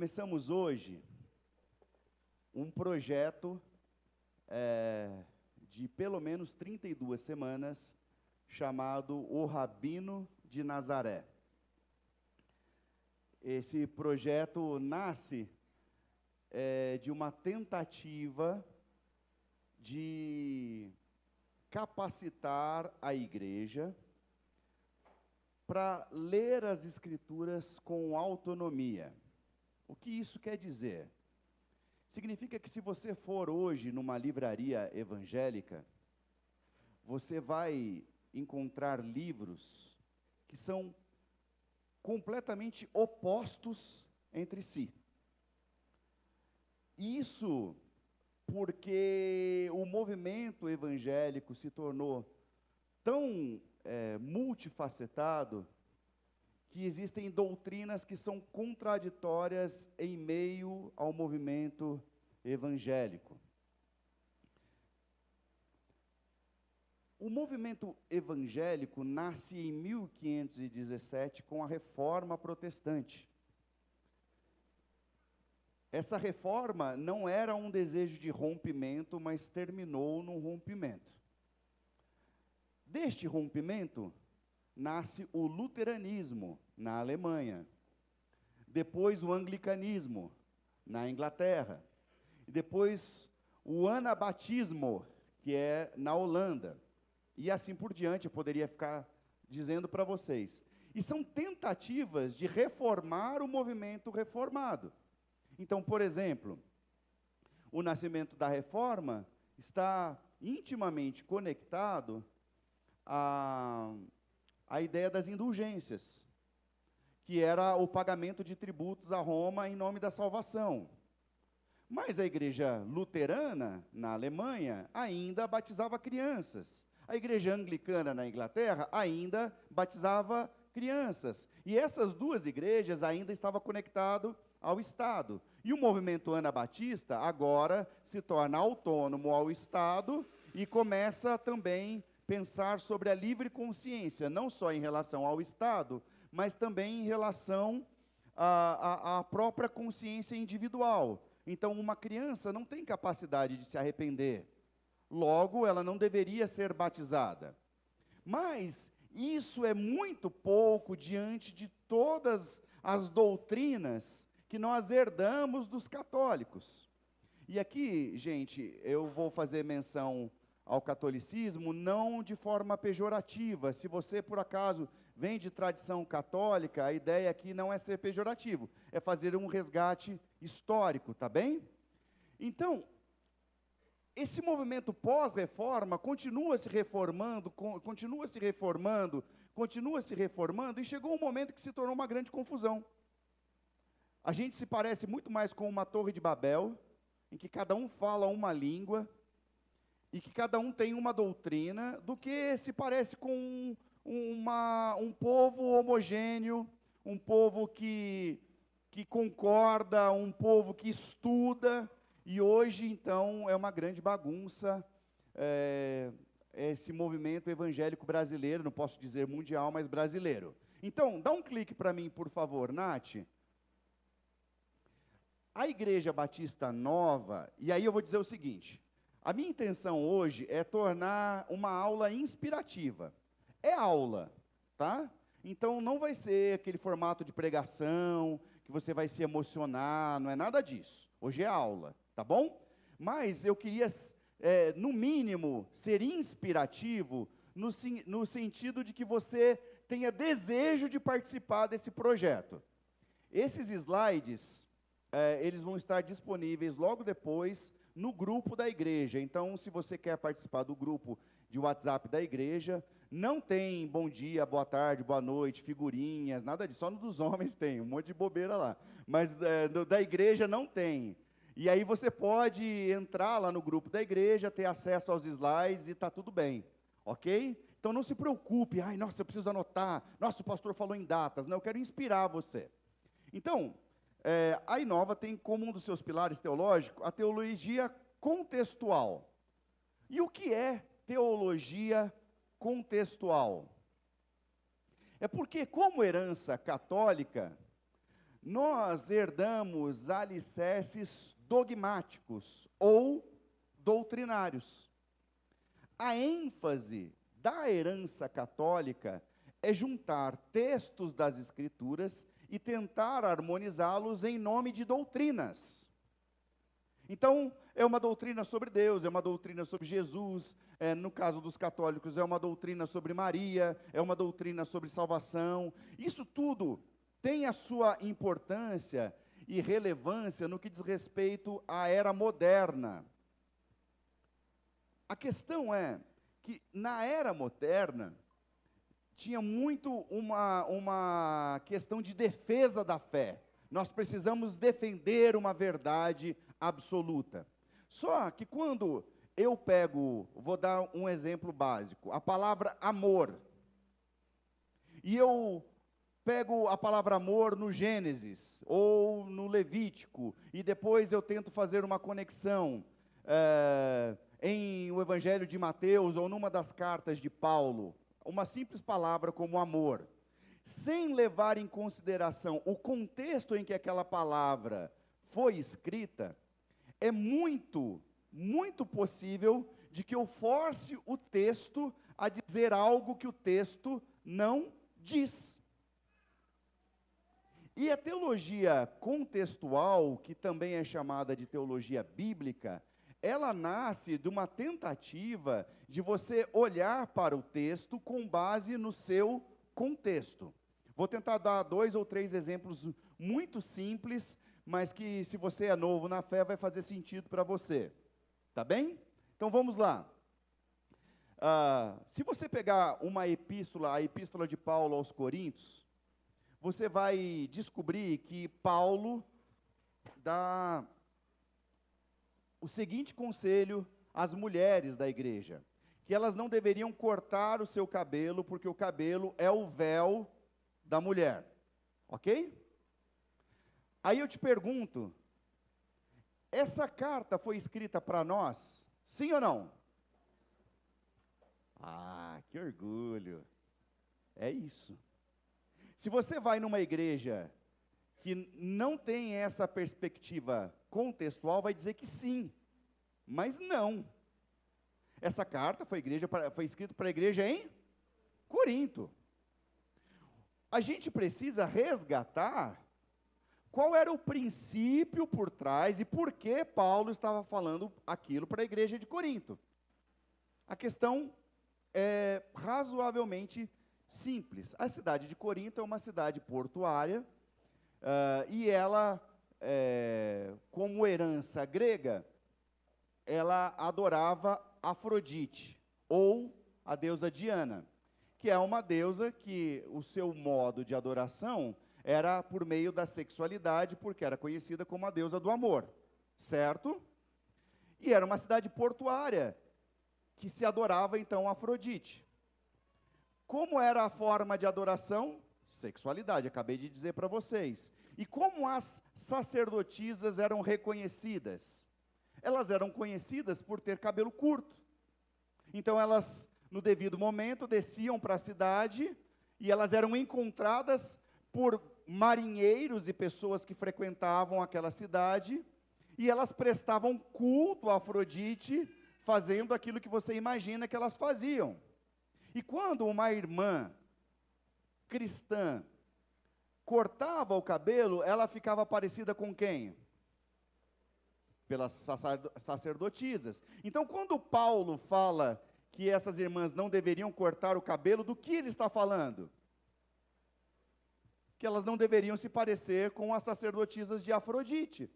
começamos hoje um projeto de pelo menos 32 semanas, chamado O Rabino de Nazaré. Esse projeto nasce de uma tentativa de capacitar a igreja para ler as Escrituras com autonomia. O que isso quer dizer? Significa que se você for hoje numa livraria evangélica, você vai encontrar livros que são completamente opostos entre si. Isso porque o movimento evangélico se tornou tão multifacetado que existem doutrinas que são contraditórias em meio ao movimento evangélico. O movimento evangélico nasce em 1517 com a Reforma Protestante. Essa reforma não era um desejo de rompimento, mas terminou num rompimento. Deste rompimento, nasce o luteranismo na Alemanha, depois o anglicanismo na Inglaterra, e depois o anabatismo, que é na Holanda, e assim por diante, eu poderia ficar dizendo para vocês. E são tentativas de reformar o movimento reformado. Então, por exemplo, o nascimento da reforma está intimamente conectado à ideia das indulgências, que era o pagamento de tributos a Roma em nome da salvação. Mas a igreja luterana, na Alemanha, ainda batizava crianças. A igreja anglicana, na Inglaterra, ainda batizava crianças. E essas duas igrejas ainda estavam conectadas ao Estado. E o movimento anabatista agora se torna autônomo ao Estado e começa também pensar sobre a livre consciência, não só em relação ao Estado, mas também em relação à própria consciência individual. Então, uma criança não tem capacidade de se arrepender. Logo, ela não deveria ser batizada. Mas isso é muito pouco diante de todas as doutrinas que nós herdamos dos católicos. E aqui, gente, eu vou fazer menção ao catolicismo, não de forma pejorativa. Se você, por acaso, vem de tradição católica, a ideia aqui não é ser pejorativo, é fazer um resgate histórico, tá bem? Então, esse movimento pós-reforma continua se reformando, e chegou um momento que se tornou uma grande confusão. A gente se parece muito mais com uma torre de Babel, em que cada um fala uma língua, e que cada um tem uma doutrina, do que se parece com um povo homogêneo, um povo que concorda, um povo que estuda, e hoje, então, é uma grande bagunça esse movimento evangélico brasileiro, não posso dizer mundial, mas brasileiro. Então, dá um clique para mim, por favor, Nath. A Igreja Batista Nova, e aí eu vou dizer o seguinte, a minha intenção hoje é tornar uma aula inspirativa. É aula, tá? Então não vai ser aquele formato de pregação, que você vai se emocionar, não é nada disso. Hoje é aula, tá bom? Mas eu queria, no mínimo, ser inspirativo, no sentido de que você tenha desejo de participar desse projeto. Esses slides, eles vão estar disponíveis logo depois no grupo da igreja. Então, se você quer participar do grupo de WhatsApp da igreja, não tem bom dia, boa tarde, boa noite, figurinhas, nada disso. Só no dos homens tem, um monte de bobeira lá. Mas da igreja não tem. E aí você pode entrar lá no grupo da igreja, ter acesso aos slides e está tudo bem. Ok? Então não se preocupe, ai, nossa, eu preciso anotar, nossa, o pastor falou em datas. Não, eu quero inspirar você. Então, a Inova tem como um dos seus pilares teológicos a teologia contextual. E o que é teologia contextual? É porque, como herança católica, nós herdamos alicerces dogmáticos ou doutrinários. A ênfase da herança católica é juntar textos das Escrituras e tentar harmonizá-los em nome de doutrinas. Então, é uma doutrina sobre Deus, é uma doutrina sobre Jesus, no caso dos católicos, é uma doutrina sobre Maria, é uma doutrina sobre salvação. Isso tudo tem a sua importância e relevância no que diz respeito à era moderna. A questão é que, na era moderna, tinha muito uma questão de defesa da fé. Nós precisamos defender uma verdade absoluta. Só que quando eu pego, vou dar um exemplo básico, a palavra amor, e eu pego a palavra amor no Gênesis, ou no Levítico, e depois eu tento fazer uma conexão em o Evangelho de Mateus, ou numa das cartas de Paulo, uma simples palavra como amor, sem levar em consideração o contexto em que aquela palavra foi escrita, é muito possível de que eu force o texto a dizer algo que o texto não diz. E a teologia contextual, que também é chamada de teologia bíblica, ela nasce de uma tentativa de você olhar para o texto com base no seu contexto. Vou tentar dar 2 ou 3 exemplos muito simples, mas que, se você é novo na fé, vai fazer sentido para você. Tá bem? Então vamos lá. Se você pegar uma epístola, a epístola de Paulo aos Coríntios, você vai descobrir que Paulo dá o seguinte conselho às mulheres da igreja: que elas não deveriam cortar o seu cabelo, porque o cabelo é o véu da mulher. Ok? Aí eu te pergunto, essa carta foi escrita para nós? Sim ou não? Ah, que orgulho. É isso. Se você vai numa igreja que não tem essa perspectiva contextual, vai dizer que sim, mas não. Essa carta foi escrita para a igreja em Corinto. A gente precisa resgatar qual era o princípio por trás e por que Paulo estava falando aquilo para a igreja de Corinto. A questão é razoavelmente simples. A cidade de Corinto é uma cidade portuária, e ela, como herança grega, ela adorava Afrodite, ou a deusa Diana, que é uma deusa que o seu modo de adoração era por meio da sexualidade, porque era conhecida como a deusa do amor, certo? E era uma cidade portuária, que se adorava então Afrodite. Como era a forma de adoração? Sexualidade, acabei de dizer para vocês. E como as sacerdotisas eram reconhecidas? Elas eram conhecidas por ter cabelo curto. Então elas, no devido momento, desciam para a cidade e elas eram encontradas por marinheiros e pessoas que frequentavam aquela cidade, e elas prestavam culto a Afrodite, fazendo aquilo que você imagina que elas faziam. E quando uma irmã cristã cortava o cabelo, ela ficava parecida com quem? Pelas sacerdotisas. Então, quando Paulo fala que essas irmãs não deveriam cortar o cabelo, do que ele está falando? Que elas não deveriam se parecer com as sacerdotisas de Afrodite.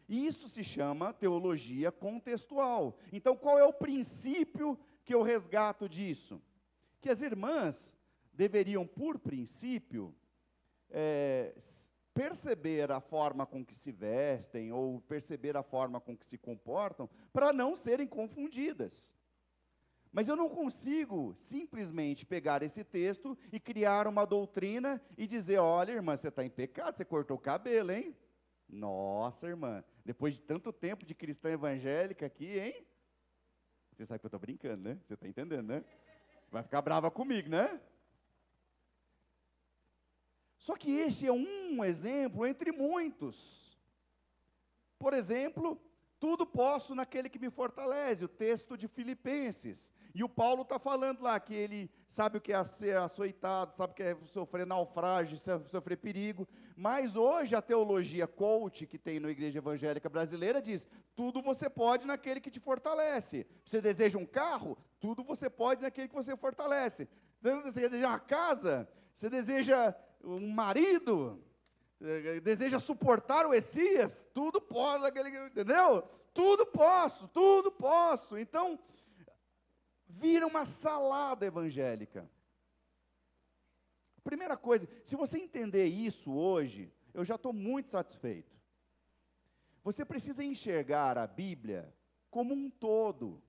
E isso se chama teologia contextual. Então, qual é o princípio que eu resgato disso? Que as irmãs deveriam, por princípio, perceber a forma com que se vestem, ou perceber a forma com que se comportam, para não serem confundidas. Mas eu não consigo simplesmente pegar esse texto e criar uma doutrina e dizer: olha, irmã, você está em pecado, você cortou o cabelo, hein? Nossa, irmã, depois de tanto tempo de cristã evangélica aqui, hein? Você sabe que eu estou brincando, né? Você está entendendo, né? Vai ficar brava comigo, né? Só que este é um exemplo entre muitos. Por exemplo, tudo posso naquele que me fortalece, o texto de Filipenses. E o Paulo está falando lá que ele sabe o que é ser açoitado, sabe o que é sofrer naufrágio, sofrer perigo. Mas hoje a teologia coach que tem na Igreja Evangélica Brasileira diz: tudo você pode naquele que te fortalece. Você deseja um carro? Tudo você pode naquele que você fortalece. Você deseja uma casa? Você deseja um marido? Deseja suportar o Messias? Tudo posso, entendeu? Tudo posso, tudo posso. Então, vira uma salada evangélica. Primeira coisa, se você entender isso hoje, eu já estou muito satisfeito. Você precisa enxergar a Bíblia como um todo,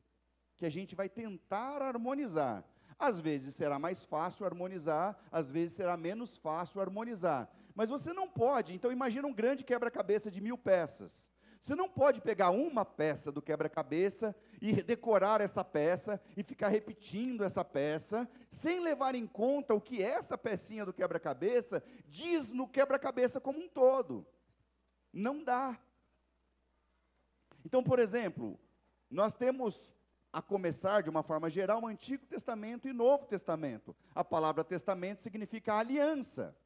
que a gente vai tentar harmonizar. Às vezes será mais fácil harmonizar, às vezes será menos fácil harmonizar. Mas você não pode, então imagina um grande quebra-cabeça de 1000 peças. Você não pode pegar uma peça do quebra-cabeça e decorar essa peça e ficar repetindo essa peça, sem levar em conta o que essa pecinha do quebra-cabeça diz no quebra-cabeça como um todo. Não dá. Então, por exemplo, nós temos, a começar de uma forma geral, o Antigo Testamento e Novo Testamento. A palavra testamento significa aliança.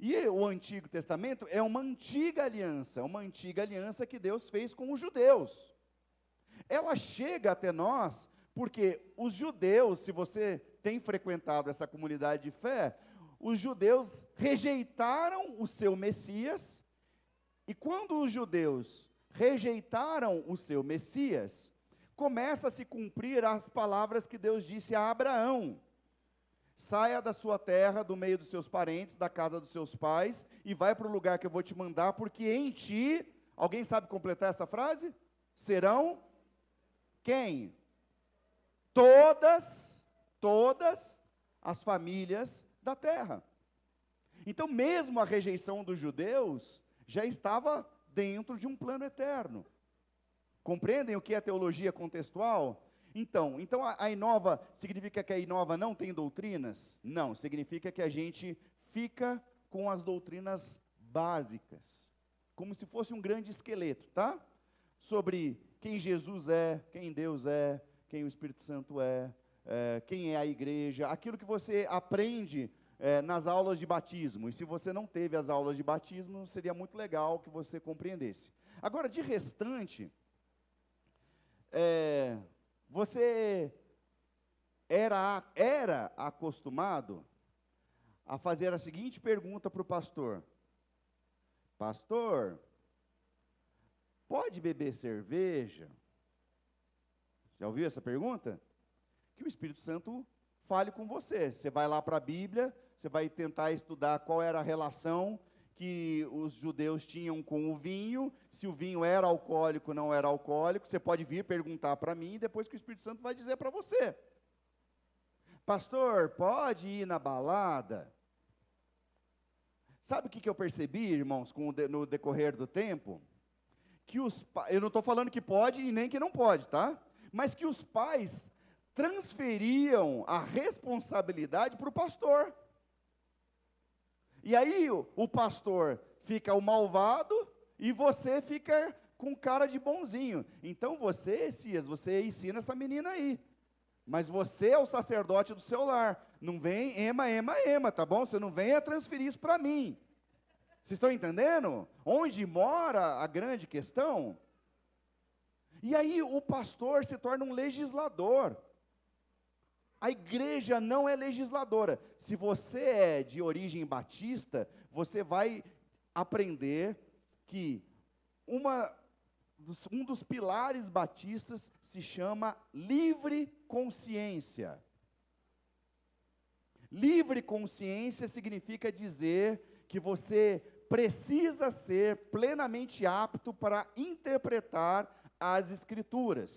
E o Antigo Testamento é uma antiga aliança que Deus fez com os judeus. Ela chega até nós porque os judeus, se você tem frequentado essa comunidade de fé, os judeus rejeitaram o seu Messias, e quando os judeus rejeitaram o seu Messias, começa a se cumprir as palavras que Deus disse a Abraão: saia da sua terra, do meio dos seus parentes, da casa dos seus pais, e vai para o lugar que eu vou te mandar, porque em ti, alguém sabe completar essa frase? Serão quem? Todas as famílias da terra. Então, mesmo a rejeição dos judeus já estava dentro de um plano eterno. Compreendem o que é teologia contextual? Então a Inova significa que a Inova não tem doutrinas? Não, significa que a gente fica com as doutrinas básicas, como se fosse um grande esqueleto, tá? Sobre quem Jesus é, quem Deus é, quem o Espírito Santo é, quem é a igreja, aquilo que você aprende nas aulas de batismo. E se você não teve as aulas de batismo, seria muito legal que você compreendesse. Agora, de restante, você era acostumado a fazer a seguinte pergunta para o pastor: pastor, pode beber cerveja? Já ouviu essa pergunta? Que o Espírito Santo fale com você. Você vai lá para a Bíblia, você vai tentar estudar qual era a relação que os judeus tinham com o vinho, se o vinho era alcoólico ou não era alcoólico. Você pode vir perguntar para mim, e depois que o Espírito Santo vai dizer para você. Pastor, pode ir na balada? Sabe o que eu percebi, irmãos, no decorrer do tempo? Que eu não estou falando que pode e nem que não pode, tá? Mas que os pais transferiam a responsabilidade para o pastor. E aí o pastor fica o malvado e você fica com cara de bonzinho. Então você, Cias, você ensina essa menina aí. Mas você é o sacerdote do seu lar. Não vem ema, tá bom? Você não venha transferir isso para mim. Vocês estão entendendo? Onde mora a grande questão? E aí o pastor se torna um legislador. A igreja não é legisladora. Se você é de origem batista, você vai aprender que um dos pilares batistas se chama livre consciência. Livre consciência significa dizer que você precisa ser plenamente apto para interpretar as Escrituras.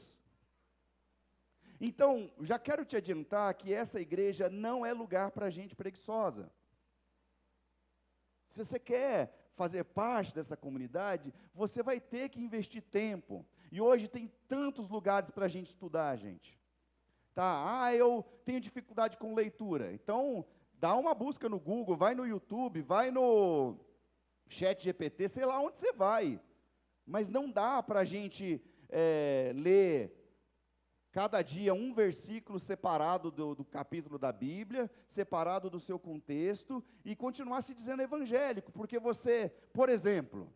Então, já quero te adiantar que essa igreja não é lugar para gente preguiçosa. Se você quer fazer parte dessa comunidade, você vai ter que investir tempo. E hoje tem tantos lugares para a gente estudar, gente. Tá? Eu tenho dificuldade com leitura. Então, Dá uma busca no Google, vai no YouTube, vai no ChatGPT, sei lá onde você vai. Mas não dá para a gente ler cada dia um versículo separado do capítulo da Bíblia, separado do seu contexto, e continuar se dizendo evangélico, porque você, por exemplo,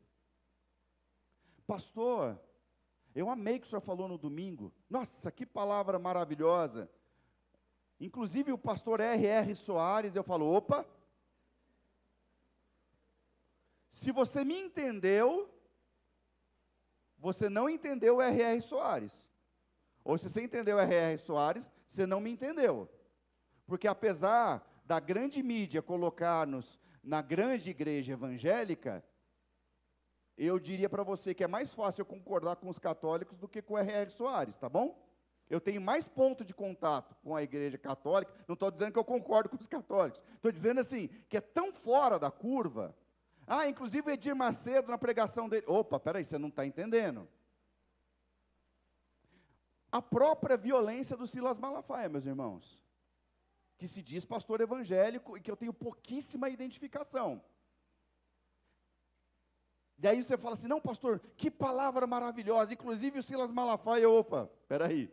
pastor, eu amei que o senhor falou no domingo, nossa, que palavra maravilhosa. Inclusive o pastor R.R. Soares, eu falo, opa, se você me entendeu, você não entendeu o R.R. Soares. Ou se você entendeu o R.R. Soares, você não me entendeu. Porque apesar da grande mídia colocar-nos na grande igreja evangélica, eu diria para você que é mais fácil eu concordar com os católicos do que com o R.R. Soares, tá bom? Eu tenho mais ponto de contato com a igreja católica, não estou dizendo que eu concordo com os católicos, estou dizendo assim, que é tão fora da curva. Ah, inclusive o Edir Macedo na pregação dele, opa, peraí, você não está entendendo. A própria violência do Silas Malafaia, meus irmãos, que se diz pastor evangélico e que eu tenho pouquíssima identificação. Daí você fala assim, não pastor, que palavra maravilhosa, inclusive o Silas Malafaia, opa, peraí.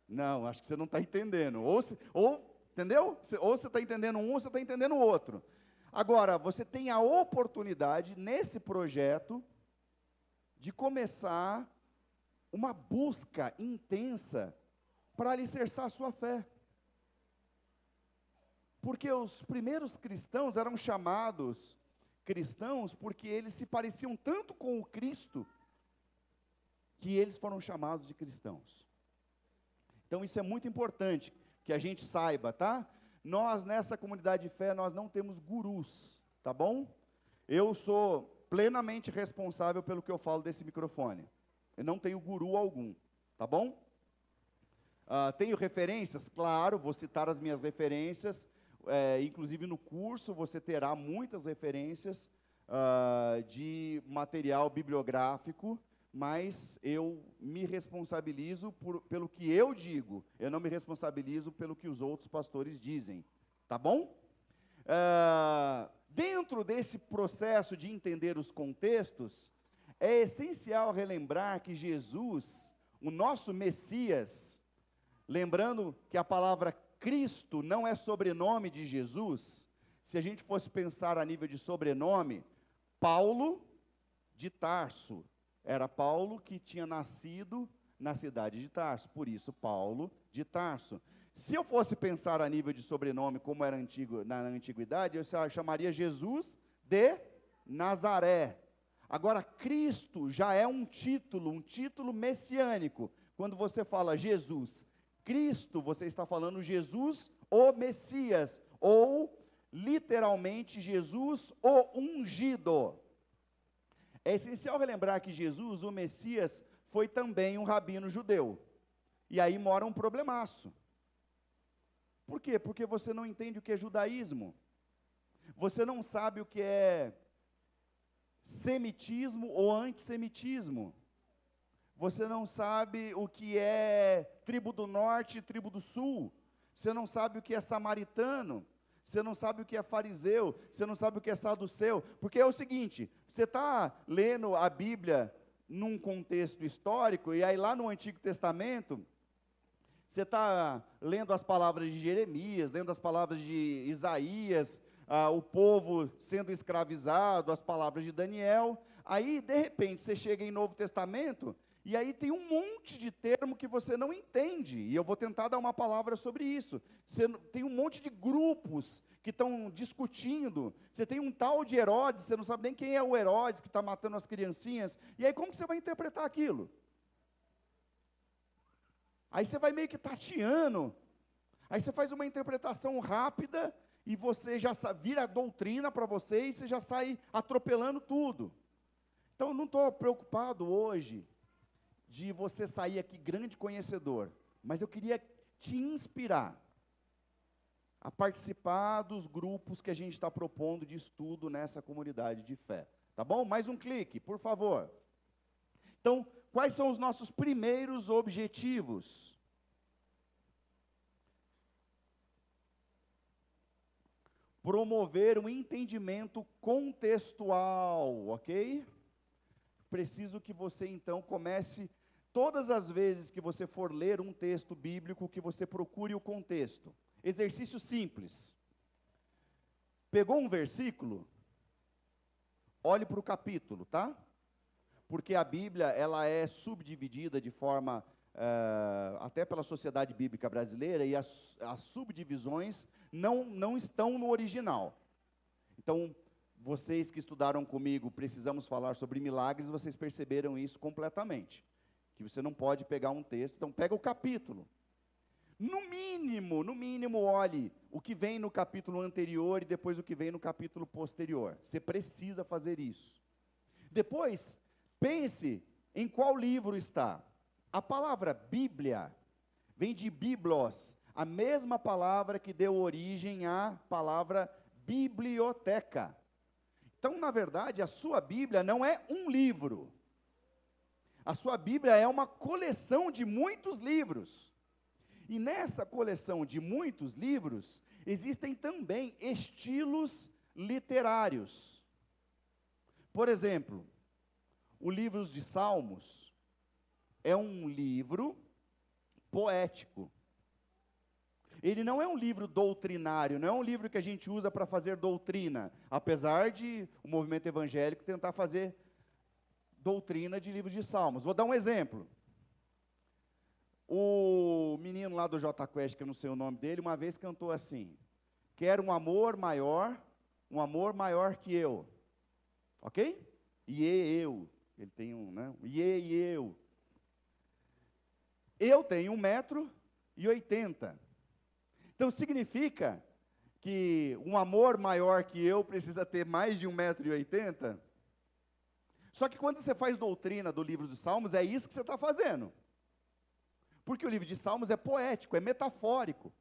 Não, acho que você não está entendendo, entendeu? Ou você está entendendo um, ou você está entendendo o outro. Agora, você tem a oportunidade, nesse projeto, de começar uma busca intensa para alicerçar a sua fé. Porque os primeiros cristãos eram chamados cristãos porque eles se pareciam tanto com o Cristo, que eles foram chamados de cristãos. Então isso é muito importante, que a gente saiba, tá? Nós, nessa comunidade de fé, nós não temos gurus, tá bom? Eu sou plenamente responsável pelo que eu falo desse microfone. Eu não tenho guru algum, tá bom? Tenho referências? Claro, vou citar as minhas referências, inclusive no curso você terá muitas referências de material bibliográfico, mas eu me responsabilizo pelo que eu digo, eu não me responsabilizo pelo que os outros pastores dizem, tá bom? Dentro desse processo de entender os contextos, é essencial relembrar que Jesus, o nosso Messias, lembrando que a palavra Cristo não é sobrenome de Jesus, se a gente fosse pensar a nível de sobrenome, Paulo de Tarso, era Paulo que tinha nascido na cidade de Tarso, por isso Paulo de Tarso. Se eu fosse pensar a nível de sobrenome, como era na antiguidade, eu chamaria Jesus de Nazaré. Agora, Cristo já é um título messiânico. Quando você fala Jesus Cristo, você está falando Jesus, o Messias, ou, literalmente, Jesus, o ungido. É essencial relembrar que Jesus, o Messias, foi também um rabino judeu. E aí mora um problemaço. Por quê? Porque você não entende o que é judaísmo. Você não sabe o que é semitismo ou antissemitismo. Você não sabe o que é tribo do norte e tribo do sul. Você não sabe o que é samaritano. Você não sabe o que é fariseu. Você não sabe o que é saduceu. Porque é o seguinte, você está lendo a Bíblia num contexto histórico, e aí lá no Antigo Testamento, você está lendo as palavras de Jeremias, lendo as palavras de Isaías, o povo sendo escravizado, as palavras de Daniel. Aí, de repente, você chega em Novo Testamento, e aí tem um monte de termo que você não entende, e eu vou tentar dar uma palavra sobre isso. Você tem um monte de grupos que estão discutindo, você tem um tal de Herodes, você não sabe nem quem é o Herodes que está matando as criancinhas, e aí como que você vai interpretar aquilo? Aí você vai meio que tateando, aí você faz uma interpretação rápida, e você já vira doutrina para você, e você já sai atropelando tudo. Então, eu não estou preocupado hoje de você sair aqui grande conhecedor, mas eu queria te inspirar a participar dos grupos que a gente está propondo de estudo nessa comunidade de fé. Tá bom? Mais um clique, por favor. Então, quais são os nossos primeiros objetivos? promover um entendimento contextual, ok? Preciso que você, então, comece, todas as vezes que você for ler um texto bíblico, que você procure o contexto. Exercício simples. Pegou um versículo? Olhe para o capítulo, tá? Porque a Bíblia, ela é subdividida de forma, até pela Sociedade Bíblica Brasileira, e as subdivisões não estão no original. Então, vocês que estudaram comigo, precisamos falar sobre milagres, vocês perceberam isso completamente. Que você não pode pegar um texto, então pega o capítulo. No mínimo, olhe o que vem no capítulo anterior e depois o que vem no capítulo posterior. Você precisa fazer isso. Depois, pense em qual livro está. A palavra Bíblia vem de biblos, a mesma palavra que deu origem à palavra biblioteca. Então, na verdade, a sua Bíblia não é um livro. A sua Bíblia é uma coleção de muitos livros. E nessa coleção de muitos livros, existem também estilos literários. Por exemplo, o livro de Salmos é um livro poético. Ele não é um livro doutrinário, não é um livro que a gente usa para fazer doutrina, apesar de o movimento evangélico tentar fazer doutrina de livros de Salmos. Vou dar um exemplo. O menino lá do J Quest, que eu não sei o nome dele, uma vez cantou assim: quero um amor maior que eu. Ok? Eu. Ele tem um, né? E eu. Eu tenho 1,80 m. Então significa que um amor maior que eu precisa ter mais de 1,80 m? Só que quando você faz doutrina do livro dos Salmos, é isso que você está fazendo. Porque o livro de Salmos é poético, é metafórico.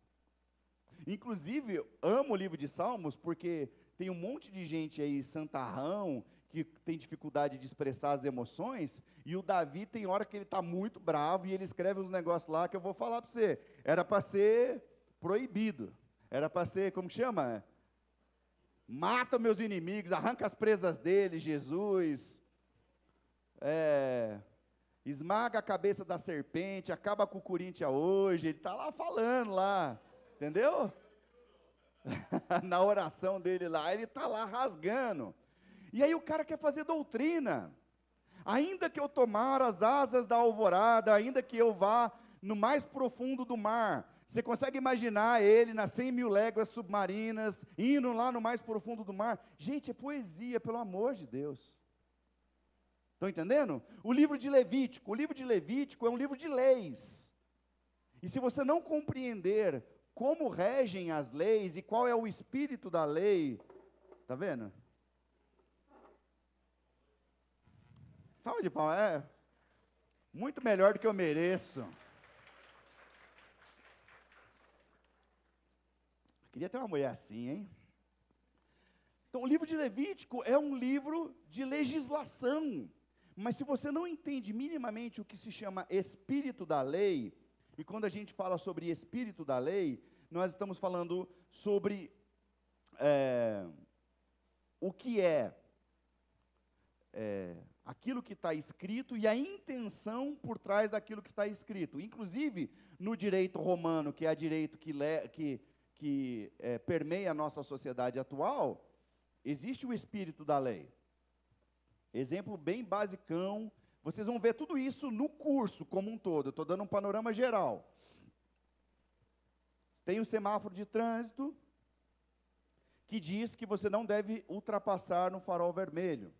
Inclusive, eu amo o livro de Salmos porque tem um monte de gente aí, santarrão, que tem dificuldade de expressar as emoções, e o Davi tem hora que ele está muito bravo e ele escreve uns negócios lá que eu vou falar para você. Era para ser proibido. Era para ser, como chama? Mata meus inimigos, arranca as presas deles, Jesus. Esmaga a cabeça da serpente, acaba com o Corinthians hoje. Ele está lá falando lá, entendeu? Na oração dele lá, ele está lá rasgando. E aí o cara quer fazer doutrina. Ainda que eu tomar as asas da alvorada, ainda que eu vá no mais profundo do mar. Você consegue imaginar ele nas 100.000 léguas submarinas, indo lá no mais profundo do mar? Gente, é poesia, pelo amor de Deus. Estão entendendo? O livro de Levítico é um livro de leis. E se você não compreender como regem as leis e qual é o espírito da lei, está vendo? Salve de palmas, é muito melhor do que eu mereço. Queria ter uma mulher assim, hein? Então, o livro de Levítico é um livro de legislação. Mas se você não entende minimamente o que se chama espírito da lei, e quando a gente fala sobre espírito da lei, nós estamos falando sobre o que é aquilo que está escrito e a intenção por trás daquilo que está escrito. Inclusive, no direito romano, que é o direito que permeia a nossa sociedade atual, existe o espírito da lei. Exemplo bem basicão, vocês vão ver tudo isso no curso como um todo, eu estou dando um panorama geral. Tem o semáforo de trânsito, que diz que você não deve ultrapassar no farol vermelho.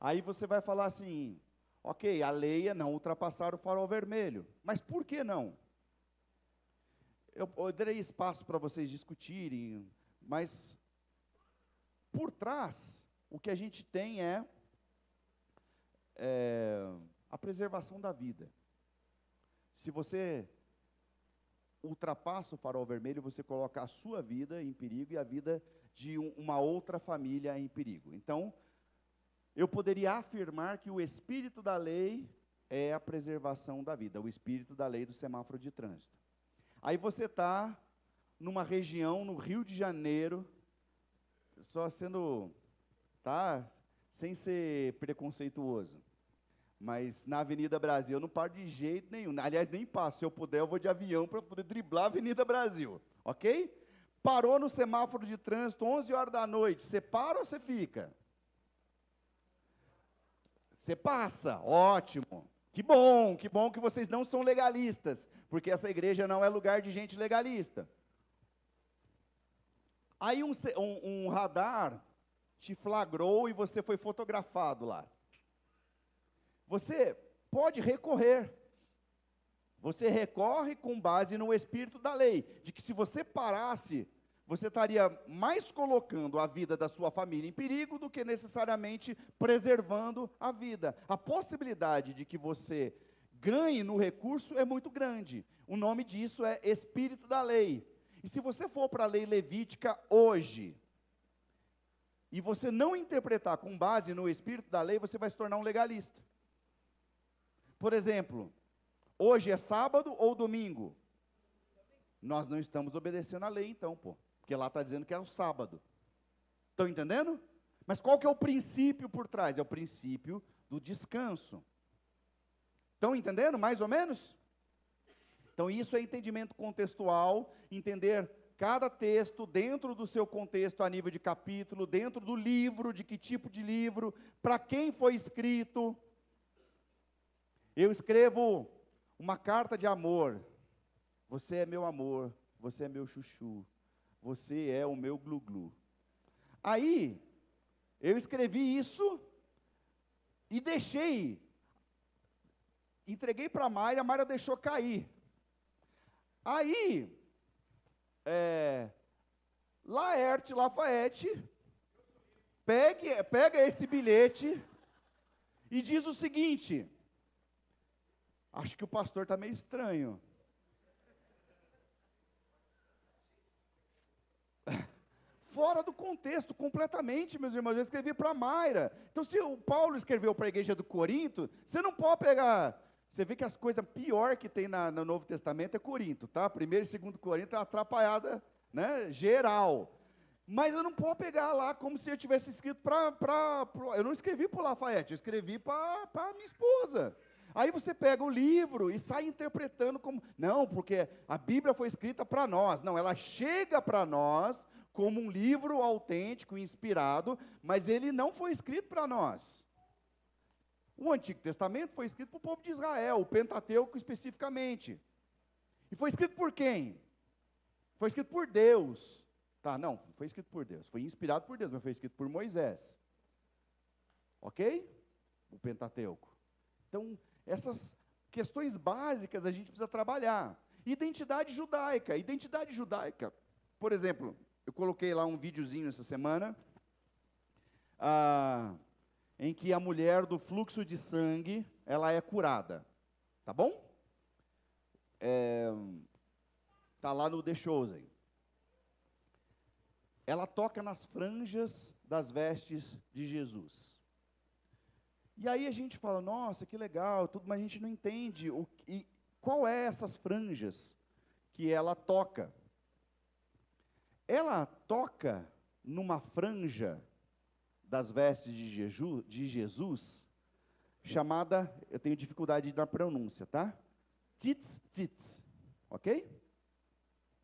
Aí você vai falar assim, ok, a lei é não ultrapassar o farol vermelho, mas por que não? Eu darei espaço para vocês discutirem, mas por trás, o que a gente tem é a preservação da vida. Se você ultrapassa o farol vermelho, você coloca a sua vida em perigo e a vida de uma outra família em perigo. Então, eu poderia afirmar que o espírito da lei é a preservação da vida, o espírito da lei do semáforo de trânsito. Aí você está numa região, no Rio de Janeiro, só sendo, tá? Sem ser preconceituoso. Mas na Avenida Brasil eu não paro de jeito nenhum. Aliás, nem passo. Se eu puder, eu vou de avião para poder driblar a Avenida Brasil. Ok? Parou no semáforo de trânsito, 11 horas da noite. Você para ou você fica? Você passa. Ótimo. Que bom que vocês não são legalistas. Porque essa igreja não é lugar de gente legalista. Aí um radar te flagrou e você foi fotografado lá. Você pode recorrer. Você recorre com base no espírito da lei, de que se você parasse, você estaria mais colocando a vida da sua família em perigo do que necessariamente preservando a vida. A possibilidade de que você ganhe no recurso é muito grande. O nome disso é espírito da lei. E se você for para a lei levítica hoje, e você não interpretar com base no espírito da lei, você vai se tornar um legalista. Por exemplo, hoje é sábado ou domingo? Nós não estamos obedecendo a lei então, pô. Porque lá está dizendo que é o sábado. Estão entendendo? Mas qual que é o princípio por trás? É o princípio do descanso. Estão entendendo, mais ou menos? Então isso é entendimento contextual, entender cada texto dentro do seu contexto a nível de capítulo, dentro do livro, de que tipo de livro, para quem foi escrito. Eu escrevo uma carta de amor. Você é meu amor, você é meu chuchu, você é o meu glu-glu. Aí, eu escrevi isso e entreguei para a Mayra deixou cair. Aí, Laerte Lafayette, pega esse bilhete e diz o seguinte: acho que o pastor está meio estranho. Fora do contexto, completamente, meus irmãos. Eu escrevi para a Mayra. Então, se o Paulo escreveu para a igreja do Corinto, você não pode pegar. Você vê que as coisas pior que tem no Novo Testamento é Corinto, tá? 1º e 2º Corinto é uma atrapalhada, né, geral. Mas eu não posso pegar lá como se eu tivesse escrito eu não escrevi para o Lafayette, eu escrevi para minha esposa. Aí você pega o livro e sai interpretando como, não, porque a Bíblia foi escrita para nós. Não, ela chega para nós como um livro autêntico, inspirado, mas ele não foi escrito para nós. O Antigo Testamento foi escrito para o povo de Israel, o Pentateuco especificamente. E foi escrito por quem? Foi escrito por Deus. Tá, não foi escrito por Deus, foi inspirado por Deus, mas foi escrito por Moisés. Ok? O Pentateuco. Então, essas questões básicas a gente precisa trabalhar. Identidade judaica, por exemplo, eu coloquei lá um videozinho essa semana, em que a mulher do fluxo de sangue, ela é curada. Tá bom? Tá lá no The Chosen. Ela toca nas franjas das vestes de Jesus. E aí a gente fala, nossa, que legal, tudo, mas a gente não entende qual é essas franjas que ela toca. Ela toca numa franja das vestes de Jesus, chamada, eu tenho dificuldade na pronúncia, tá? Tzitz, ok?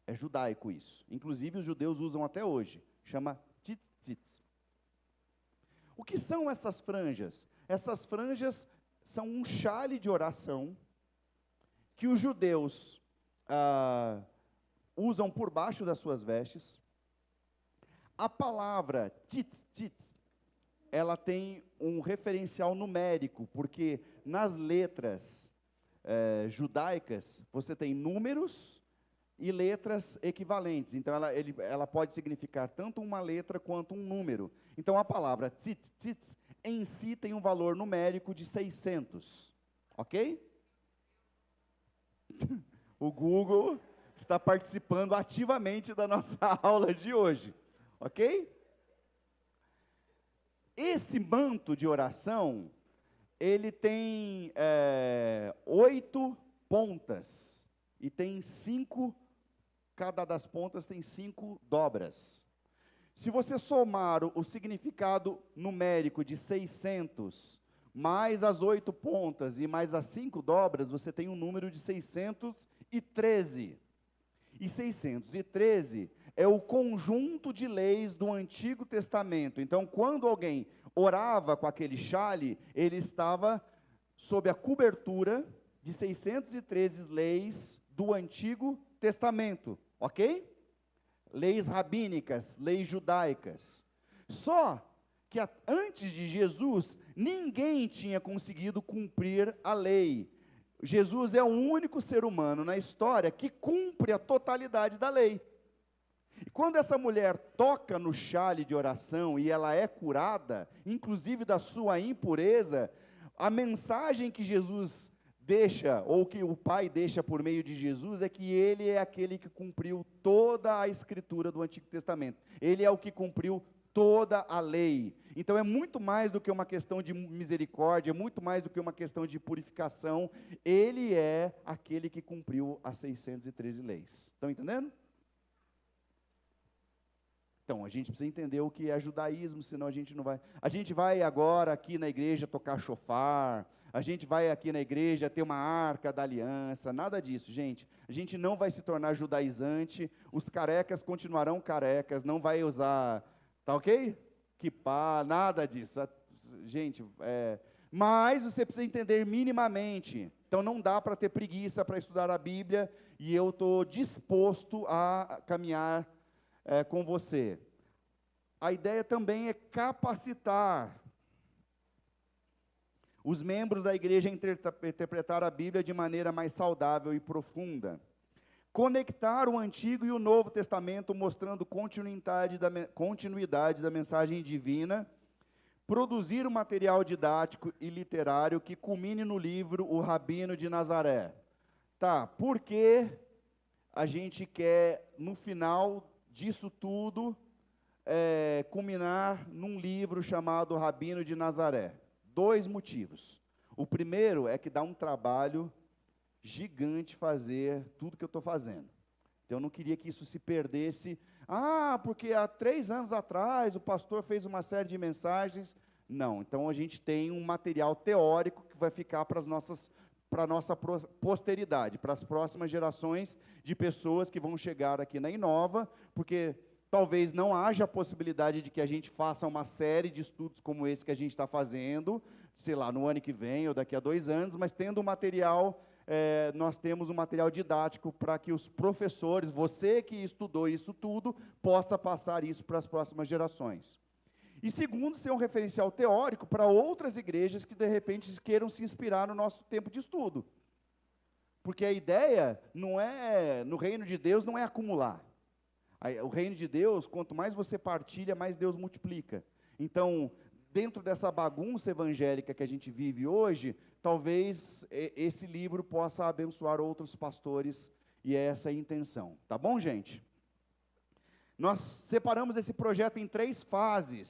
É judaico isso. Inclusive os judeus usam até hoje. Chama tzitz. O que são essas franjas? Essas franjas são um chale de oração que os judeus usam por baixo das suas vestes. A palavra tzitz, ela tem um referencial numérico, porque nas letras judaicas você tem números e letras equivalentes. Então, ela pode significar tanto uma letra quanto um número. Então, a palavra tzitz em si tem um valor numérico de 600. Ok? O Google está participando ativamente da nossa aula de hoje. Ok? Esse manto de oração, ele tem 8 pontas. E tem 5, cada das pontas tem 5 dobras. Se você somar o significado numérico de 600, mais as 8 pontas e mais as 5 dobras, você tem um número de 613. E 613 é o conjunto de leis do Antigo Testamento. Então, quando alguém orava com aquele xale, ele estava sob a cobertura de 613 leis do Antigo Testamento, ok? Leis rabínicas, leis judaicas. Só que antes de Jesus, ninguém tinha conseguido cumprir a lei. Jesus é o único ser humano na história que cumpre a totalidade da lei. E quando essa mulher toca no xale de oração e ela é curada, inclusive da sua impureza, a mensagem que Jesus deixa, ou que o Pai deixa por meio de Jesus, é que ele é aquele que cumpriu toda a escritura do Antigo Testamento. Ele é o que cumpriu toda a lei. Então é muito mais do que uma questão de misericórdia, é muito mais do que uma questão de purificação. Ele é aquele que cumpriu as 613 leis. Estão entendendo? Então, a gente precisa entender o que é judaísmo, senão a gente não vai. A gente vai agora aqui na igreja tocar chofar, a gente vai aqui na igreja ter uma arca da aliança, nada disso, gente. A gente não vai se tornar judaizante, os carecas continuarão carecas, não vai usar, tá ok? Quipá, nada disso. Gente, mas você precisa entender minimamente. Então não dá para ter preguiça para estudar a Bíblia, e eu estou disposto a caminhar com você. A ideia também é capacitar os membros da igreja a interpretar a Bíblia de maneira mais saudável e profunda. Conectar o Antigo e o Novo Testamento, mostrando continuidade da mensagem divina. Produzir um material didático e literário que culmine no livro O Rabino de Nazaré. Tá, por que a gente quer, no final disso tudo, culminar num livro chamado Rabino de Nazaré? 2 motivos. O primeiro é que dá um trabalho gigante fazer tudo que eu estou fazendo. Então eu não queria que isso se perdesse. Porque há 3 anos atrás o pastor fez uma série de mensagens. Não, então a gente tem um material teórico que vai ficar para a nossa posteridade, para as próximas gerações de pessoas que vão chegar aqui na Inova, porque talvez não haja a possibilidade de que a gente faça uma série de estudos como esse que a gente está fazendo, sei lá, no ano que vem ou daqui a 2 anos, mas tendo um material, nós temos um material didático para que os professores, você que estudou isso tudo, possa passar isso para as próximas gerações. E segundo, ser um referencial teórico para outras igrejas que de repente queiram se inspirar no nosso tempo de estudo. Porque a ideia não é, no reino de Deus, não é acumular. O reino de Deus, quanto mais você partilha, mais Deus multiplica. Então, dentro dessa bagunça evangélica que a gente vive hoje, talvez esse livro possa abençoar outros pastores, e é essa a intenção. Tá bom, gente? Nós separamos esse projeto em 3 fases.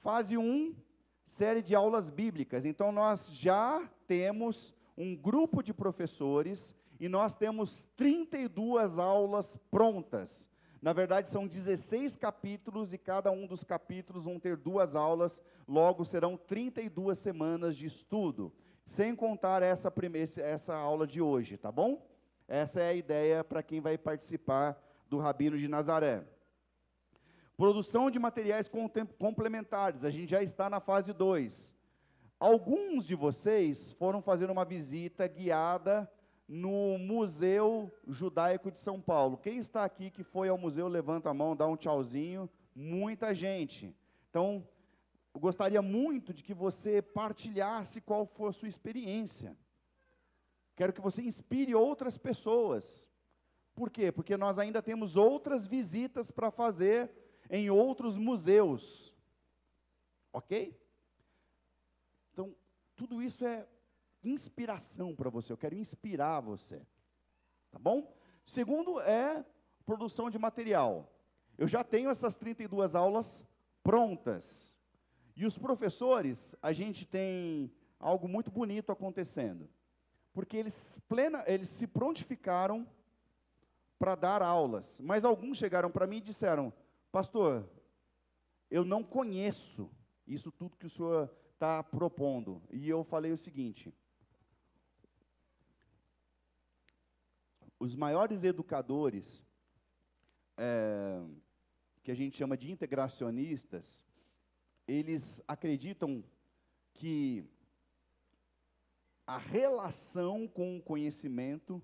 Fase 1, série de aulas bíblicas. Então, nós já temos um grupo de professores e nós temos 32 aulas prontas. Na verdade, são 16 capítulos e cada um dos capítulos vão ter 2 aulas, logo serão 32 semanas de estudo, sem contar essa aula de hoje, tá bom? Essa é a ideia para quem vai participar do Rabino de Nazaré. Produção de materiais complementares, a gente já está na fase 2. Alguns de vocês foram fazer uma visita guiada no Museu Judaico de São Paulo. Quem está aqui que foi ao museu, levanta a mão, dá um tchauzinho. Muita gente. Então, eu gostaria muito de que você partilhasse qual foi a sua experiência. Quero que você inspire outras pessoas. Por quê? Porque nós ainda temos outras visitas para fazer em outros museus. Ok? Então, tudo isso é inspiração para você. Eu quero inspirar você. Tá bom? Segundo é produção de material. Eu já tenho essas 32 aulas prontas. E os professores, a gente tem algo muito bonito acontecendo. Porque eles se prontificaram para dar aulas. Mas alguns chegaram para mim e disseram: pastor, eu não conheço isso tudo que o senhor está propondo. E eu falei o seguinte: os maiores educadores, que a gente chama de integracionistas, eles acreditam que a relação com o conhecimento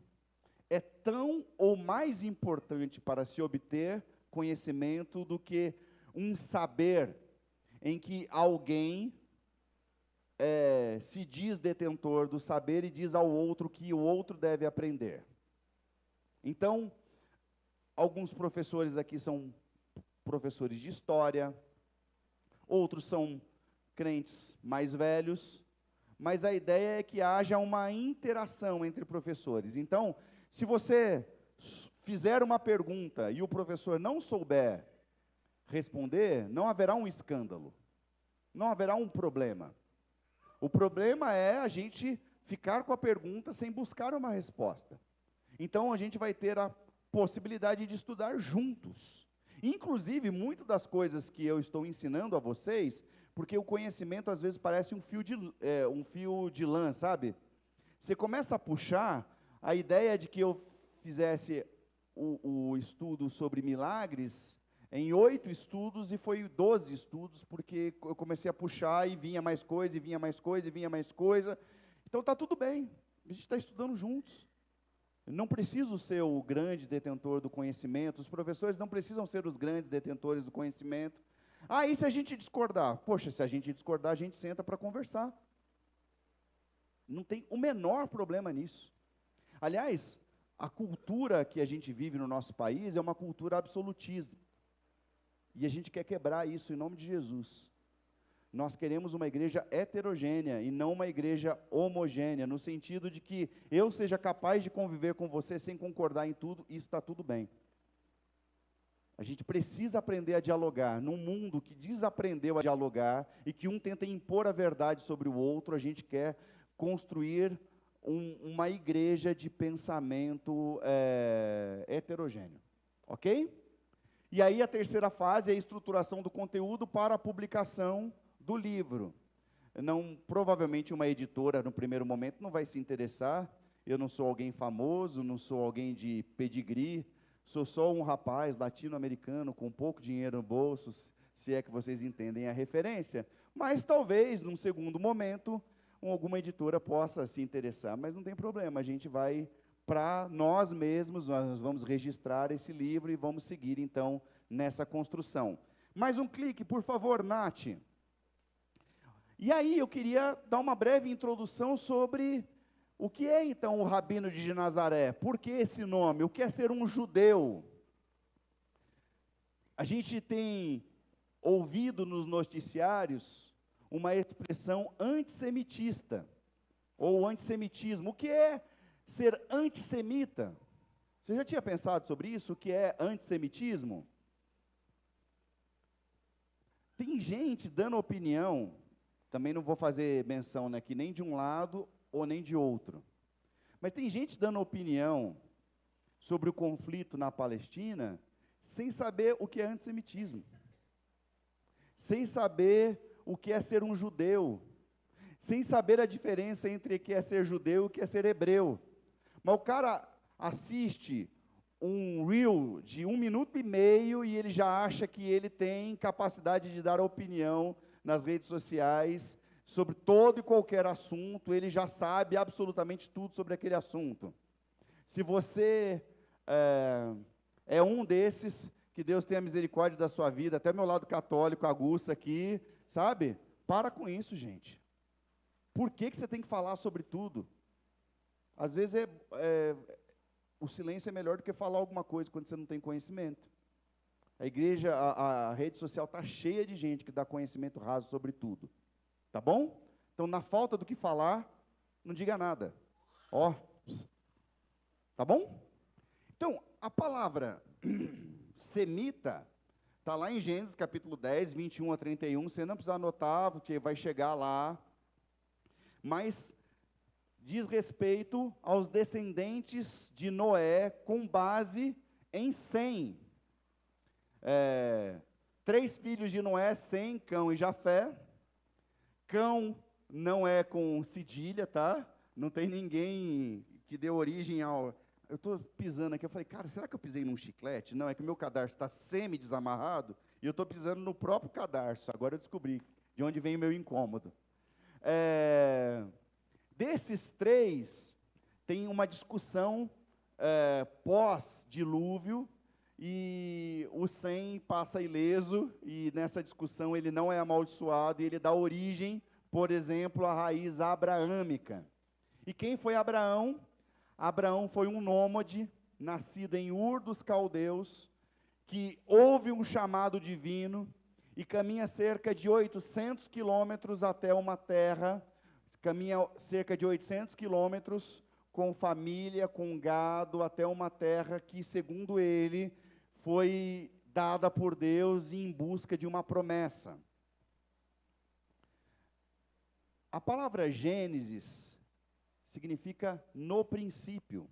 é tão ou mais importante para se obter conhecimento do que um saber em que alguém se diz detentor do saber e diz ao outro que o outro deve aprender. Então, alguns professores aqui são professores de história, outros são crentes mais velhos, mas a ideia é que haja uma interação entre professores. Então, se você fizer uma pergunta e o professor não souber responder, não haverá um escândalo, não haverá um problema. O problema é a gente ficar com a pergunta sem buscar uma resposta. Então, a gente vai ter a possibilidade de estudar juntos. Inclusive, muitas das coisas que eu estou ensinando a vocês, porque o conhecimento às vezes parece um fio de lã, sabe? Você começa a puxar, a ideia de que eu fizesse o estudo sobre milagres em 8 estudos, e foi 12 estudos, porque eu comecei a puxar e vinha mais coisa, e vinha mais coisa, e vinha mais coisa. Então está tudo bem, a gente está estudando juntos. Não preciso ser o grande detentor do conhecimento, os professores não precisam ser os grandes detentores do conhecimento. Ah, e se a gente discordar? Poxa, se a gente discordar, a gente senta para conversar. Não tem o menor problema nisso. Aliás, a cultura que a gente vive no nosso país é uma cultura absolutista. E a gente quer quebrar isso em nome de Jesus. Nós queremos uma igreja heterogênea e não uma igreja homogênea, no sentido de que eu seja capaz de conviver com você sem concordar em tudo, e está tudo bem. A gente precisa aprender a dialogar. Num mundo que desaprendeu a dialogar e que um tenta impor a verdade sobre o outro, a gente quer construir uma igreja de pensamento heterogêneo. Ok? E aí a terceira fase é a estruturação do conteúdo para a publicação do livro. Provavelmente uma editora, no primeiro momento, não vai se interessar. Eu não sou alguém famoso, não sou alguém de pedigree, sou só um rapaz latino-americano com pouco dinheiro no bolso, se é que vocês entendem a referência. Mas talvez, num segundo momento, alguma editora possa se interessar. Mas não tem problema, a gente vai para nós mesmos, nós vamos registrar esse livro e vamos seguir, então, nessa construção. Mais um clique, por favor, Nath. E aí, eu queria dar uma breve introdução sobre o que é, então, o Rabino de Nazaré. Por que esse nome? O que é ser um judeu? A gente tem ouvido nos noticiários uma expressão antissemitista, ou antissemitismo. O que é ser antissemita? Você já tinha pensado sobre isso? O que é antissemitismo? Tem gente dando opinião, também não vou fazer menção aqui nem de um lado ou nem de outro, mas tem gente dando opinião sobre o conflito na Palestina sem saber o que é antissemitismo, sem saber o que é ser um judeu, sem saber a diferença entre o que é ser judeu e o que é ser hebreu. Mas o cara assiste um reel de 1 minuto e meio e ele já acha que ele tem capacidade de dar opinião nas redes sociais sobre todo e qualquer assunto, ele já sabe absolutamente tudo sobre aquele assunto. Se você é um desses, que Deus tenha misericórdia da sua vida, até meu lado católico, Augusto aqui, sabe? Para com isso, gente. Por que você tem que falar sobre tudo? Às vezes o silêncio é melhor do que falar alguma coisa quando você não tem conhecimento. A igreja, a rede social está cheia de gente que dá conhecimento raso sobre tudo. Tá bom? Então, na falta do que falar, não diga nada. Ó, tá bom? Então, a palavra semita está lá em Gênesis capítulo 10, 21 a 31. Você não precisa anotar, porque vai chegar lá. Mas diz respeito aos descendentes de Noé com base em Sem. 3 filhos de Noé, Sem, Cão e Jafé. Cão não é com cedilha, tá? Não tem ninguém que dê origem ao... Eu estou pisando aqui, eu falei, cara, será que eu pisei num chiclete? Não, é que o meu cadarço está semi-desamarrado e eu estou pisando no próprio cadarço. Agora eu descobri de onde vem o meu incômodo. Desses 3, tem uma discussão pós-dilúvio, e o Sem passa ileso, e nessa discussão ele não é amaldiçoado, e ele dá origem, por exemplo, à raiz abraâmica. E quem foi Abraão? Abraão foi um nômade, nascido em Ur dos Caldeus, que ouve um chamado divino e caminha cerca de 800 quilômetros até uma terra, caminha cerca de 800 quilômetros com família, com gado, até uma terra que, segundo ele, foi dada por Deus em busca de uma promessa. A palavra Gênesis significa no princípio.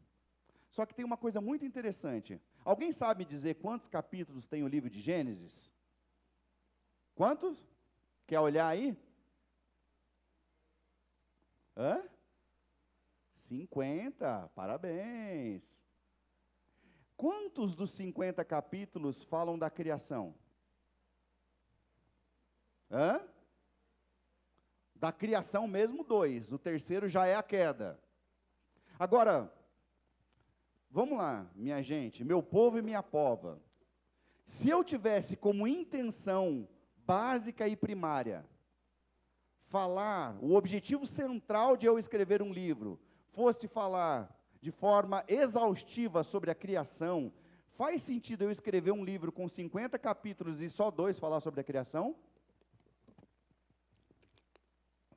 Só que tem uma coisa muito interessante. Alguém sabe dizer quantos capítulos tem o livro de Gênesis? Quantos? Quer olhar aí? 50, parabéns. Quantos dos 50 capítulos falam da criação? Da criação mesmo, 2. O terceiro já é a queda. Agora, vamos lá, minha gente, meu povo e minha pova. Se eu tivesse como intenção básica e primária falar, o objetivo central de eu escrever um livro fosse falar de forma exaustiva sobre a criação, faz sentido eu escrever um livro com 50 capítulos e só 2 falar sobre a criação?